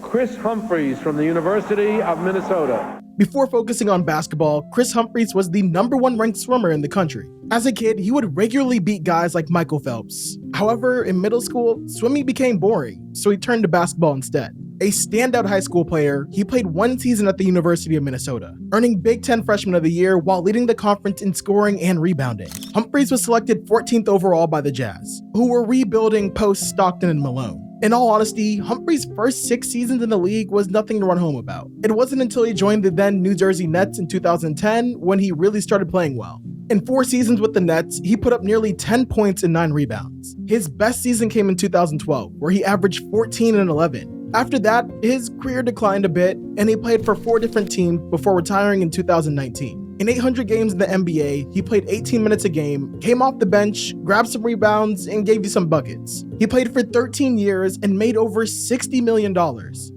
Chris Humphries from the University of Minnesota. Before focusing on basketball, Chris Humphries was the #1 ranked swimmer in the country. As a kid, he would regularly beat guys like Michael Phelps. However, in middle school, swimming became boring, so he turned to basketball instead. A standout high school player, he played 1 season at the University of Minnesota, earning Big Ten Freshman of the Year while leading the conference in scoring and rebounding. Humphries was selected 14th overall by the Jazz, who were rebuilding post-Stockton and Malone. In all honesty, Humphries' first 6 seasons in the league was nothing to run home about. It wasn't until he joined the then New Jersey Nets in 2010 when he really started playing well. In 4 seasons with the Nets, he put up nearly 10 points and 9 rebounds. His best season came in 2012, where he averaged 14 and 11. After that, his career declined a bit, and he played for 4 different teams before retiring in 2019. In 800 games in the NBA, he played 18 minutes a game, came off the bench, grabbed some rebounds, and gave you some buckets. He played for 13 years and made over $60 million.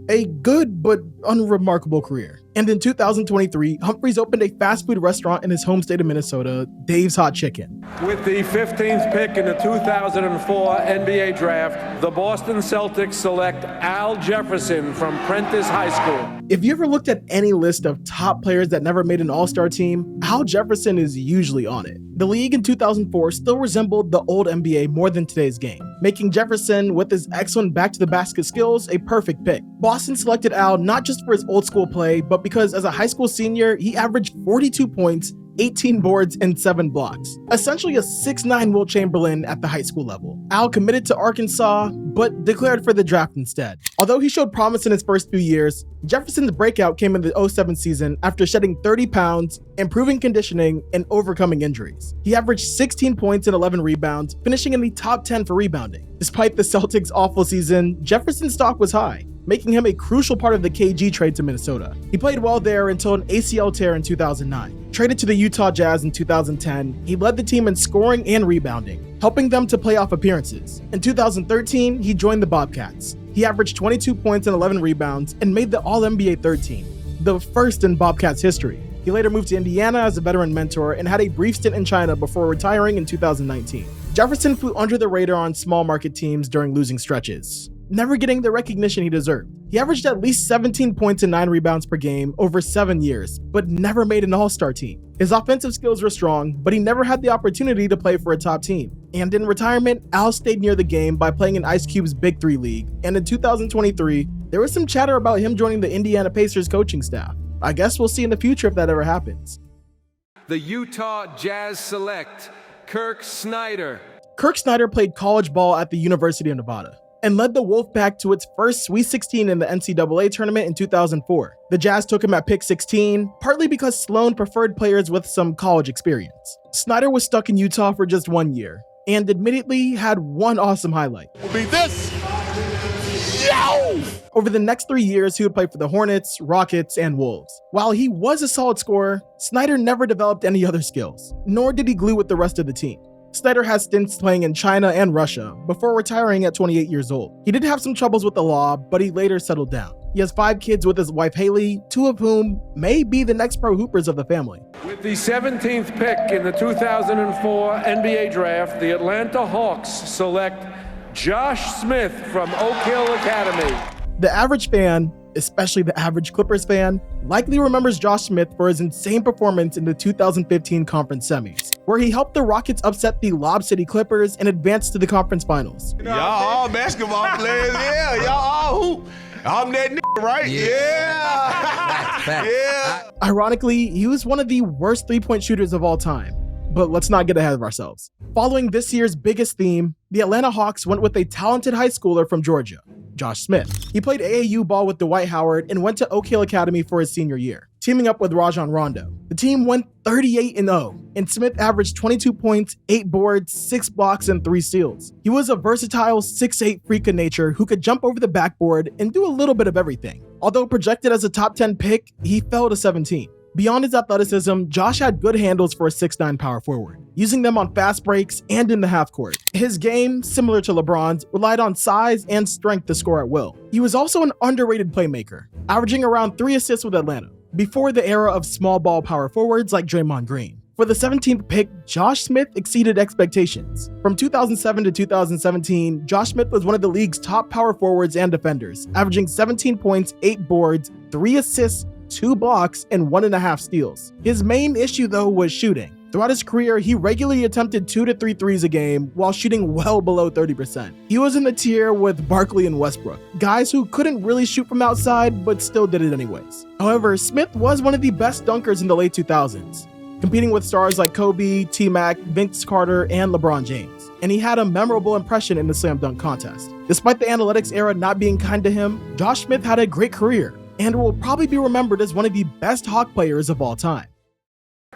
A good but unremarkable career. And in 2023, Humphries opened a fast food restaurant in his home state of Minnesota, Dave's Hot Chicken. With the 15th pick in the 2004 NBA draft, the Boston Celtics select Al Jefferson from Prentice High School. If you ever looked at any list of top players that never made an all-star team, Al Jefferson is usually on it. The league in 2004 still resembled the old NBA more than today's game, making Jefferson, with his excellent back-to-the-basket skills, a perfect pick. Boston selected Al not just for his old-school play, but because as a high school senior, he averaged 42 points, 18 boards, and 7 blocks. Essentially a 6'9" Wilt Chamberlain at the high school level. Al committed to Arkansas, but declared for the draft instead. Although he showed promise in his first few years, Jefferson's breakout came in the 2007 season after shedding 30 pounds, improving conditioning, and overcoming injuries. He averaged 16 points and 11 rebounds, finishing in the top 10 for rebounding. Despite the Celtics' awful season, Jefferson's stock was high. making him a crucial part of the KG trade to Minnesota. He played well there until an ACL tear in 2009. Traded to the Utah Jazz in 2010, he led the team in scoring and rebounding, helping them to playoff appearances. In 2013, he joined the Bobcats. He averaged 22 points and 11 rebounds and made the All-NBA third team, the first in Bobcats history. He later moved to Indiana as a veteran mentor and had a brief stint in China before retiring in 2019. Jefferson flew under the radar on small market teams during losing stretches, never getting the recognition he deserved. He averaged at least 17 points and 9 rebounds per game over 7 years, but never made an all-star team. His offensive skills were strong, but he never had the opportunity to play for a top team. And in retirement, Al stayed near the game by playing in Ice Cube's Big 3 League, and in 2023, there was some chatter about him joining the Indiana Pacers coaching staff. I guess we'll see in the future if that ever happens. The Utah Jazz select Kirk Snyder. Kirk Snyder played college ball at the University of Nevada and led the Wolfpack to its first Sweet 16 in the NCAA tournament in 2004. The Jazz took him at pick 16, partly because Sloan preferred players with some college experience. Snyder was stuck in Utah for just 1 year, and admittedly had one awesome highlight. Will be this. Yo! Over the next 3 years, he would play for the Hornets, Rockets, and Wolves. While he was a solid scorer, Snyder never developed any other skills, nor did he glue with the rest of the team. Snyder has stints playing in China and Russia before retiring at 28 years old. He did have some troubles with the law, but he later settled down. He has 5 kids with his wife Haley, 2 of whom may be the next pro hoopers of the family. With the 17th pick in the 2004 NBA draft, the Atlanta Hawks select Josh Smith from Oak Hill Academy. The average fan, especially the average Clippers fan, likely remembers Josh Smith for his insane performance in the 2015 conference semis, where he helped the Rockets upset the Lob City Clippers and advance to the conference finals. Y'all all basketball players, yeah. Y'all all hoop. I'm that nigga, right? Yeah. Yeah. Ironically, he was one of the worst three-point shooters of all time. But let's not get ahead of ourselves. Following this year's biggest theme, the Atlanta Hawks went with a talented high schooler from Georgia, Josh Smith. He played AAU ball with Dwight Howard and went to Oak Hill Academy for his senior year, teaming up with Rajon Rondo. The team went 38-0, and Smith averaged 22 points, 8 boards, 6 blocks, and 3 steals. He was a versatile 6'8" freak of nature who could jump over the backboard and do a little bit of everything. Although projected as a top 10 pick, he fell to 17. Beyond his athleticism, Josh had good handles for a 6'9" power forward, using them on fast breaks and in the half court. His game, similar to LeBron's, relied on size and strength to score at will. He was also an underrated playmaker, averaging around 3 assists with Atlanta, before the era of small ball power forwards like Draymond Green. For the 17th pick, Josh Smith exceeded expectations. From 2007 to 2017, Josh Smith was one of the league's top power forwards and defenders, averaging 17 points, 8 boards, 3 assists, 2 blocks, and 1.5 steals. His main issue, though, was shooting. Throughout his career, he regularly attempted 2 to 3 threes a game while shooting well below 30%. He was in the tier with Barkley and Westbrook, guys who couldn't really shoot from outside but still did it anyways. However, Smith was one of the best dunkers in the late 2000s, competing with stars like Kobe, T-Mac, Vince Carter, and LeBron James. And he had a memorable impression in the slam dunk contest. Despite the analytics era not being kind to him, Josh Smith had a great career and will probably be remembered as one of the best Hawk players of all time.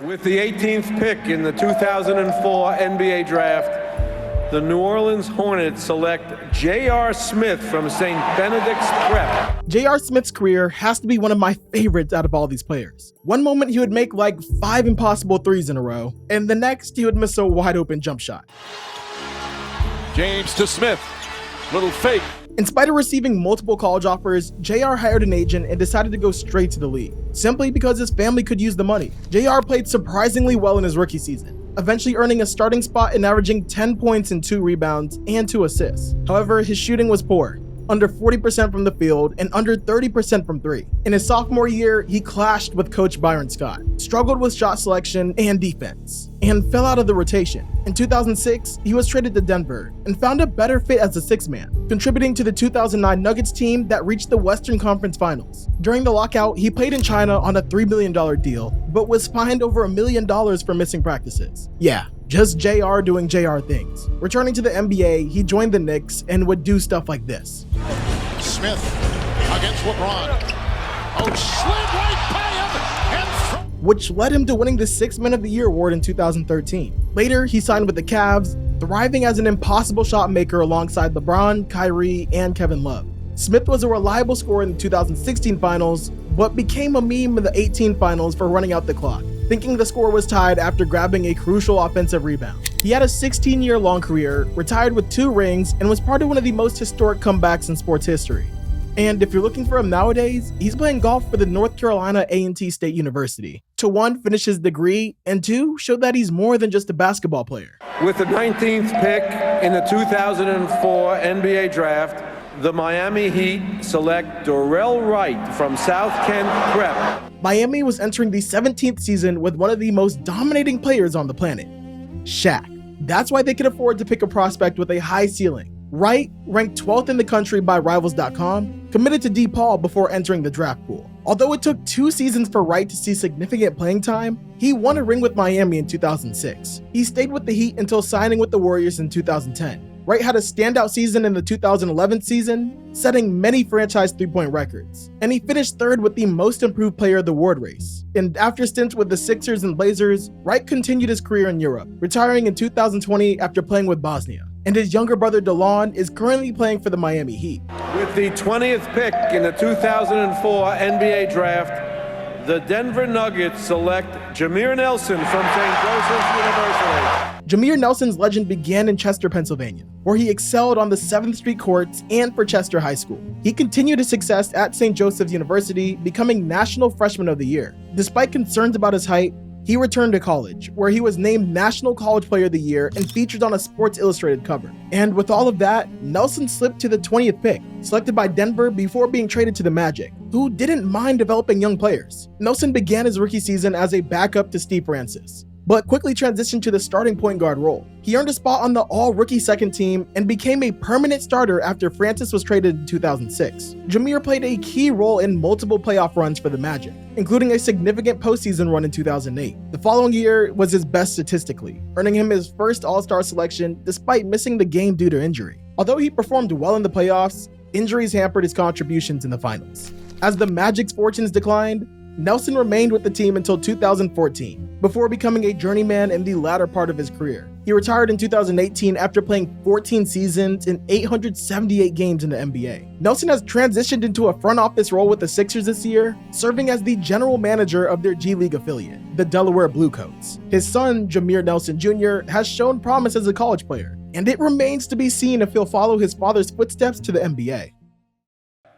With the 18th pick in the 2004 NBA draft, the New Orleans Hornets select J.R. Smith from St. Benedict's Prep. J.R. Smith's career has to be one of my favorites out of all these players. One moment he would make like 5 impossible threes in a row, and the next he would miss a wide open jump shot. James to Smith, little fake. In spite of receiving multiple college offers, JR hired an agent and decided to go straight to the league, simply because his family could use the money. JR played surprisingly well in his rookie season, eventually earning a starting spot and averaging 10 points and 2 rebounds and 2 assists. However, his shooting was poor, under 40% from the field and under 30% from 3. In his sophomore year, he clashed with coach Byron Scott, struggled with shot selection and defense, and fell out of the rotation. In 2006, he was traded to Denver and found a better fit as a 6-man, contributing to the 2009 Nuggets team that reached the Western Conference Finals. During the lockout, he played in China on a $3 million deal, but was fined over $1 million for missing practices. Yeah, just JR doing JR things. Returning to the NBA, he joined the Knicks and would do stuff like this. Smith against LeBron. Oh, slid right by him. Which led him to winning the 6th Man of the Year award in 2013. Later, he signed with the Cavs, thriving as an impossible shot maker alongside LeBron, Kyrie, and Kevin Love. Smith was a reliable scorer in the 2016 finals, but became a meme in the 18 finals for running out the clock, thinking the score was tied after grabbing a crucial offensive rebound. He had a 16-year-long career, retired with 2 rings, and was part of one of the most historic comebacks in sports history. And if you're looking for him nowadays, he's playing golf for the North Carolina A&T State University to 1, finish his degree, and 2, show that he's more than just a basketball player. With the 19th pick in the 2004 NBA Draft, the Miami Heat select Dorell Wright from South Kent Prep. Miami was entering the 17th season with one of the most dominating players on the planet, Shaq. That's why they could afford to pick a prospect with a high ceiling. Wright, ranked 12th in the country by Rivals.com, committed to DePaul before entering the draft pool. Although it took 2 seasons for Wright to see significant playing time, he won a ring with Miami in 2006. He stayed with the Heat until signing with the Warriors in 2010. Wright had a standout season in the 2011 season, setting many franchise three-point records. And he finished 3rd with the Most Improved Player of the award race. And after stints with the Sixers and Blazers, Wright continued his career in Europe, retiring in 2020 after playing with Bosnia. And his younger brother DeLon is currently playing for the Miami Heat. With the 20th pick in the 2004 NBA Draft, the Denver Nuggets select Jameer Nelson from St. Joseph's University. Jameer Nelson's legend began in Chester, Pennsylvania, where he excelled on the 7th Street courts and for Chester High School. He continued his success at St. Joseph's University, becoming National Freshman of the Year. Despite concerns about his height, he returned to college, where he was named National College Player of the Year and featured on a Sports Illustrated cover. And with all of that, Nelson slipped to the 20th pick, selected by Denver before being traded to the Magic, who didn't mind developing young players. Nelson began his rookie season as a backup to Steve Francis, but quickly transitioned to the starting point guard role. He earned a spot on the all-rookie second team and became a permanent starter after Francis was traded in 2006. Jameer played a key role in multiple playoff runs for the Magic, including a significant postseason run in 2008. The following year was his best statistically, earning him his first All-Star selection despite missing the game due to injury. Although he performed well in the playoffs, injuries hampered his contributions in the finals. As the Magic's fortunes declined, Nelson remained with the team until 2014, before becoming a journeyman in the latter part of his career. He retired in 2018 after playing 14 seasons and 878 games in the NBA. Nelson has transitioned into a front office role with the Sixers this year, serving as the general manager of their G League affiliate, the Delaware Bluecoats. His son, Jameer Nelson Jr., has shown promise as a college player, and it remains to be seen if he'll follow his father's footsteps to the NBA.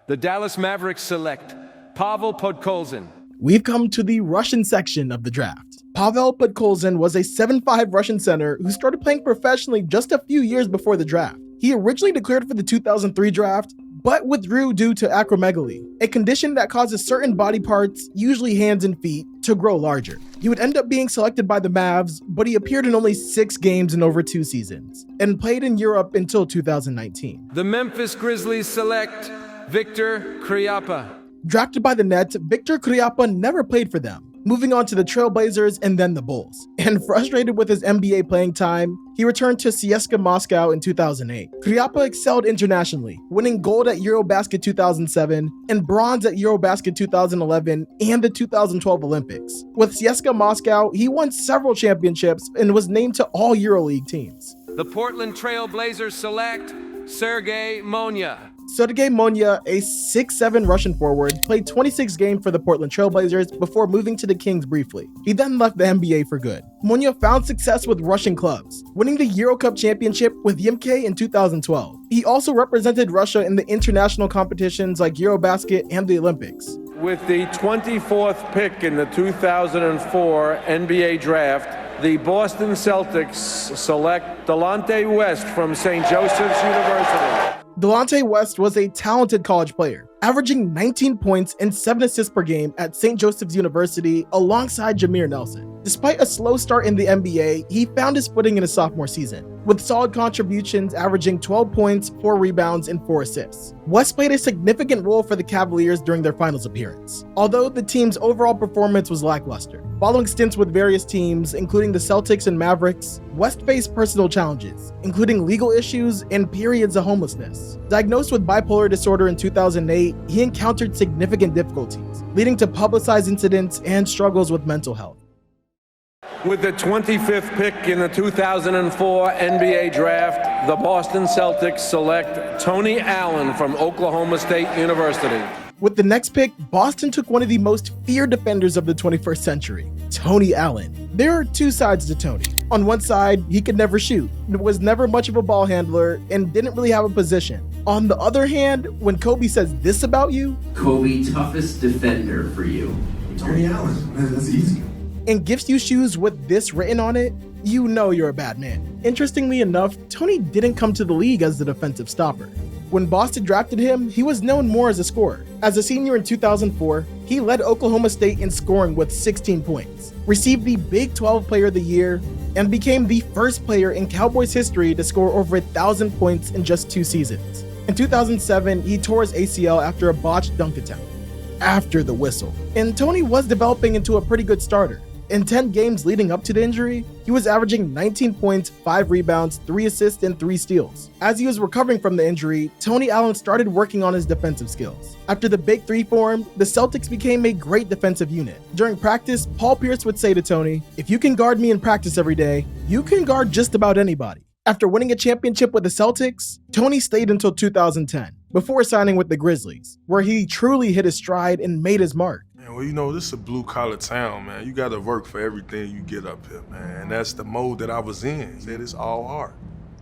The Dallas Mavericks select Pavel Podkolzin. We've come to the Russian section of the draft. Pavel Podkolzin was a 7'5" Russian center who started playing professionally just a few years before the draft. He originally declared for the 2003 draft, but withdrew due to acromegaly, a condition that causes certain body parts, usually hands and feet, to grow larger. He would end up being selected by the Mavs, but he appeared in only 6 games in over 2 seasons, and played in Europe until 2019. The Memphis Grizzlies select Victor Kriapa. Drafted by the Nets, Victor Kriapa never played for them, moving on to the Trailblazers and then the Bulls. And frustrated with his NBA playing time, he returned to CSKA Moscow in 2008. Kriapa excelled internationally, winning gold at Eurobasket 2007 and bronze at Eurobasket 2011 and the 2012 Olympics. With CSKA Moscow, he won several championships and was named to all EuroLeague teams. The Portland Trailblazers select Sergei Monya. Sergei Monya, a 6'7" Russian forward, played 26 games for the Portland Trailblazers before moving to the Kings briefly. He then left the NBA for good. Monya found success with Russian clubs, winning the Euro Cup championship with Yimki in 2012. He also represented Russia in the international competitions like Eurobasket and the Olympics. With the 24th pick in the 2004 NBA Draft, the Boston Celtics select Delonte West from St. Joseph's University. Delonte West was a talented college player, averaging 19 points and 7 assists per game at St. Joseph's University alongside Jameer Nelson. Despite a slow start in the NBA, he found his footing in his sophomore season, with solid contributions averaging 12 points, 4 rebounds, and 4 assists. West played a significant role for the Cavaliers during their finals appearance, although the team's overall performance was lackluster. Following stints with various teams, including the Celtics and Mavericks, West faced personal challenges, including legal issues and periods of homelessness. Diagnosed with bipolar disorder in 2008, he encountered significant difficulties, leading to publicized incidents and struggles with mental health. With the 25th pick in the 2004 NBA Draft, the Boston Celtics select Tony Allen from Oklahoma State University. With the next pick, Boston took one of the most feared defenders of the 21st century, Tony Allen. There are two sides to Tony. On one side, he could never shoot, was never much of a ball handler, and didn't really have a position. On the other hand, when Kobe says this about you, Kobe, toughest defender for you. Tony Allen, that's easy. And gifts you shoes with this written on it, you know you're a bad man. Interestingly enough, Tony didn't come to the league as the defensive stopper. When Boston drafted him, he was known more as a scorer. As a senior in 2004, he led Oklahoma State in scoring with 16 points, received the Big 12 Player of the Year, and became the first player in Cowboys history to score over 1,000 points in just 2 seasons. In 2007, he tore his ACL after a botched dunk attempt. After the whistle. And Tony was developing into a pretty good starter. In 10 games leading up to the injury, he was averaging 19 points, 5 rebounds, 3 assists, and 3 steals. As he was recovering from the injury, Tony Allen started working on his defensive skills. After the Big Three formed, the Celtics became a great defensive unit. During practice, Paul Pierce would say to Tony, "If you can guard me in practice every day, you can guard just about anybody." After winning a championship with the Celtics, Tony stayed until 2010, before signing with the Grizzlies, where he truly hit his stride and made his mark. Well, you know, this is a blue-collar town, man. You got to work for everything you get up here, man. And that's the mode that I was in. Said it's all hard.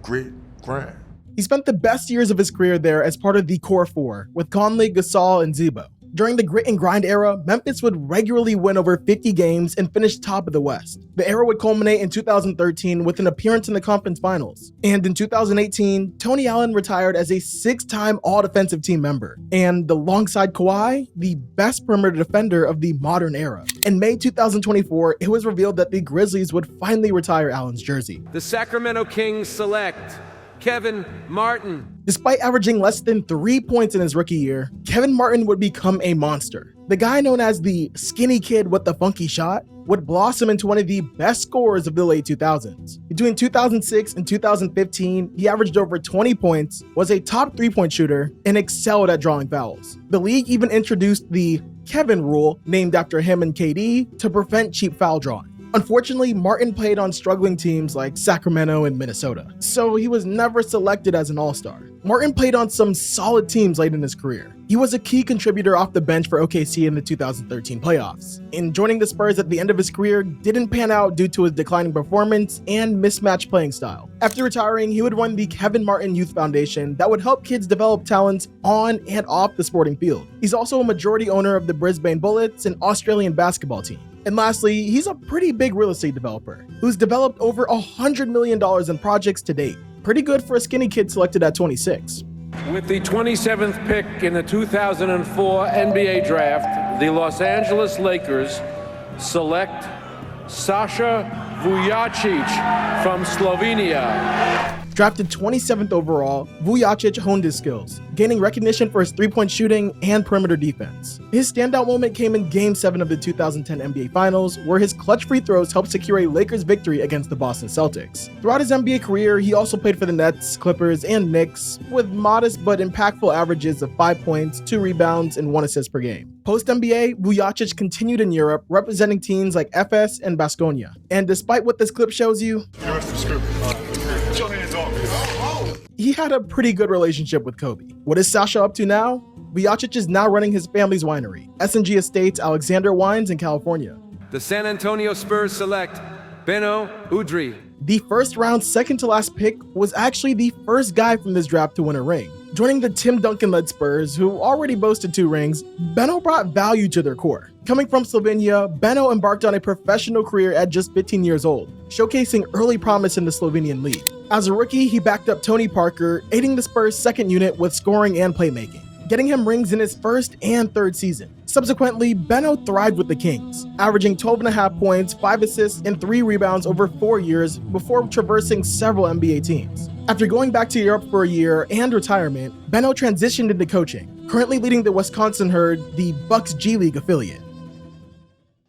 Grit, grind. He spent the best years of his career there as part of the Core Four, with Conley, Gasol, and Zebo. During the grit and grind era, Memphis would regularly win over 50 games and finish top of the West. The era would culminate in 2013 with an appearance in the conference finals. And in 2018, Tony Allen retired as a 6-time All-Defensive Team member, and alongside Kawhi, the best perimeter defender of the modern era. In May 2024, it was revealed that the Grizzlies would finally retire Allen's jersey. The Sacramento Kings select Kevin Martin. Despite averaging less than 3 points in his rookie year, Kevin Martin would become a monster. The guy known as the skinny kid with the funky shot would blossom into one of the best scorers of the late 2000s. Between 2006 and 2015, he averaged over 20 points, was a top 3-point shooter, and excelled at drawing fouls. The league even introduced the Kevin rule, named after him and KD, to prevent cheap foul drawing. Unfortunately, Martin played on struggling teams like Sacramento and Minnesota, so he was never selected as an all-star. Martin played on some solid teams late in his career. He was a key contributor off the bench for OKC in the 2013 playoffs, and joining the Spurs at the end of his career didn't pan out due to his declining performance and mismatched playing style. After retiring, he would run the Kevin Martin Youth Foundation that would help kids develop talents on and off the sporting field. He's also a majority owner of the Brisbane Bullets, an Australian basketball team. And lastly, he's a pretty big real estate developer who's developed over $100 million in projects to date. Pretty good for a skinny kid selected at 26. With the 27th pick in the 2004 NBA draft, the Los Angeles Lakers select Sasha Vujacic from Slovenia. Drafted 27th overall, Vujacic honed his skills, gaining recognition for his 3-point shooting and perimeter defense. His standout moment came in Game 7 of the 2010 NBA Finals, where his clutch free throws helped secure a Lakers victory against the Boston Celtics. Throughout his NBA career, he also played for the Nets, Clippers, and Knicks, with modest but impactful averages of 5 points, 2 rebounds, and 1 assist per game. Post-NBA, Vujacic continued in Europe, representing teams like FS and Baskonia. And despite what this clip shows you, he had a pretty good relationship with Kobe. What is Sasha up to now? Vujacic is now running his family's winery, S&G Estates Alexander Wines in California. The San Antonio Spurs select Beno Udrih. The first round, second to last pick was actually the first guy from this draft to win a ring. Joining the Tim Duncan-led Spurs, who already boasted 2 rings, Beno brought value to their core. Coming from Slovenia, Beno embarked on a professional career at just 15 years old, showcasing early promise in the Slovenian league. As a rookie, he backed up Tony Parker, aiding the Spurs' second unit with scoring and playmaking, getting him rings in his first and third season. Subsequently, Beno thrived with the Kings, averaging 12.5 points, 5 assists, and 3 rebounds over 4 years before traversing several NBA teams. After going back to Europe for a year and retirement, Beno transitioned into coaching, currently leading the Wisconsin Herd, the Bucks G League affiliate.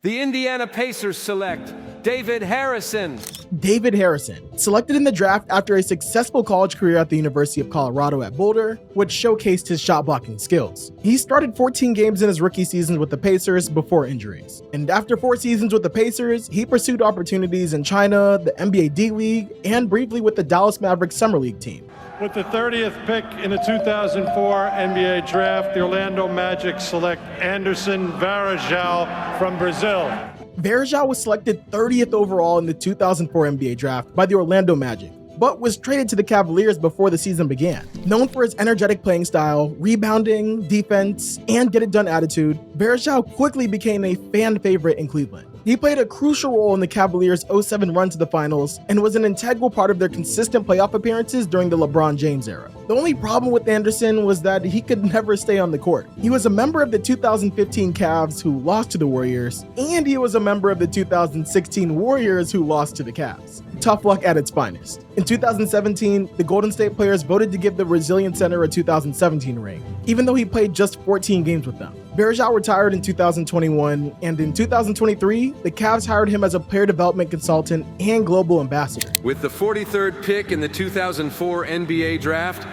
The Indiana Pacers select David Harrison. David Harrison, selected in the draft after a successful college career at the University of Colorado at Boulder, which showcased his shot blocking skills. He started 14 games in his rookie season with the Pacers before injuries. And after 4 seasons with the Pacers, he pursued opportunities in China, the NBA D-League, and briefly with the Dallas Mavericks Summer League team. With the 30th pick in the 2004 NBA draft, the Orlando Magic select Anderson Varejão from Brazil. Varejão was selected 30th overall in the 2004 NBA draft by the Orlando Magic, but was traded to the Cavaliers before the season began. Known for his energetic playing style, rebounding, defense, and get-it-done attitude, Varejão quickly became a fan favorite in Cleveland. He played a crucial role in the Cavaliers' 07 run to the finals and was an integral part of their consistent playoff appearances during the LeBron James era. The only problem with Anderson was that he could never stay on the court. He was a member of the 2015 Cavs who lost to the Warriors, and he was a member of the 2016 Warriors who lost to the Cavs. Tough luck at its finest. In 2017, the Golden State players voted to give the Brazilian center a 2017 ring, even though he played just 14 games with them. Varejão retired in 2021, and in 2023, the Cavs hired him as a player development consultant and global ambassador. With the 43rd pick in the 2004 NBA draft,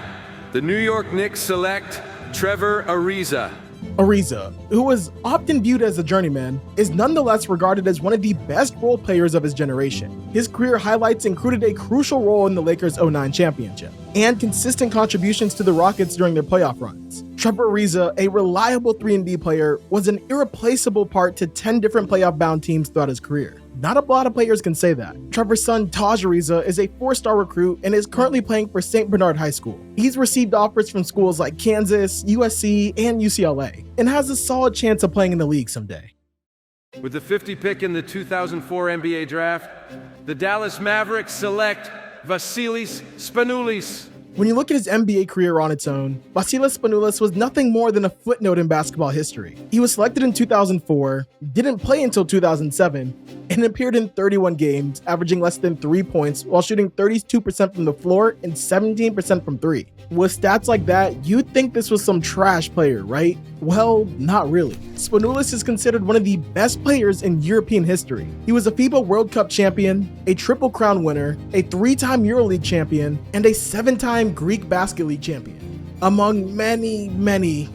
the New York Knicks select Trevor Ariza. Ariza, who was often viewed as a journeyman, is nonetheless regarded as one of the best role players of his generation. His career highlights included a crucial role in the Lakers' 09 championship, and consistent contributions to the Rockets during their playoff runs. Trevor Ariza, a reliable 3-and-D player, was an irreplaceable part to 10 different playoff-bound teams throughout his career. Not a lot of players can say that. Trevor's son, Taj Ariza, is a 4-star recruit and is currently playing for St. Bernard High School. He's received offers from schools like Kansas, USC, and UCLA, and has a solid chance of playing in the league someday. With the 50th pick in the 2004 NBA draft, the Dallas Mavericks select Vasilis Spanoulis. When you look at his NBA career on its own, Vasilis Spanoulis was nothing more than a footnote in basketball history. He was selected in 2004, didn't play until 2007, and appeared in 31 games, averaging less than 3 points while shooting 32% from the floor and 17% from 3. With stats like that, you'd think this was some trash player, right? Well, not really. Spanoulis is considered one of the best players in European history. He was a FIBA World Cup champion, a Triple Crown winner, a 3-time EuroLeague champion, and a 7-time Greek Basket League champion, among many,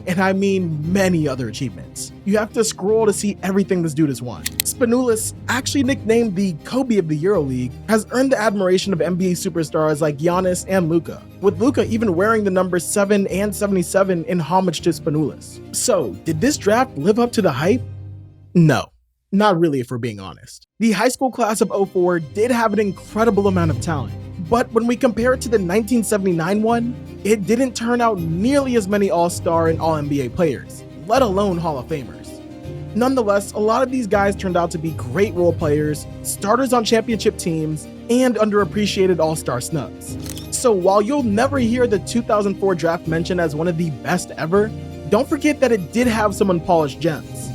and I mean many other achievements. You have to scroll to see everything this dude has won. Spanoulis, actually nicknamed the Kobe of the EuroLeague, has earned the admiration of NBA superstars like Giannis and Luka, with Luka even wearing the numbers 7 and 77 in homage to Spanoulis. So, did this draft live up to the hype? No. Not really, if we're being honest. The high school class of 04 did have an incredible amount of talent, but when we compare it to the 1979 one, it didn't turn out nearly as many All-Star and All-NBA players, let alone Hall of Famers. Nonetheless, a lot of these guys turned out to be great role players, starters on championship teams, and underappreciated All-Star snubs. So while you'll never hear the 2004 draft mentioned as one of the best ever, don't forget that it did have some unpolished gems.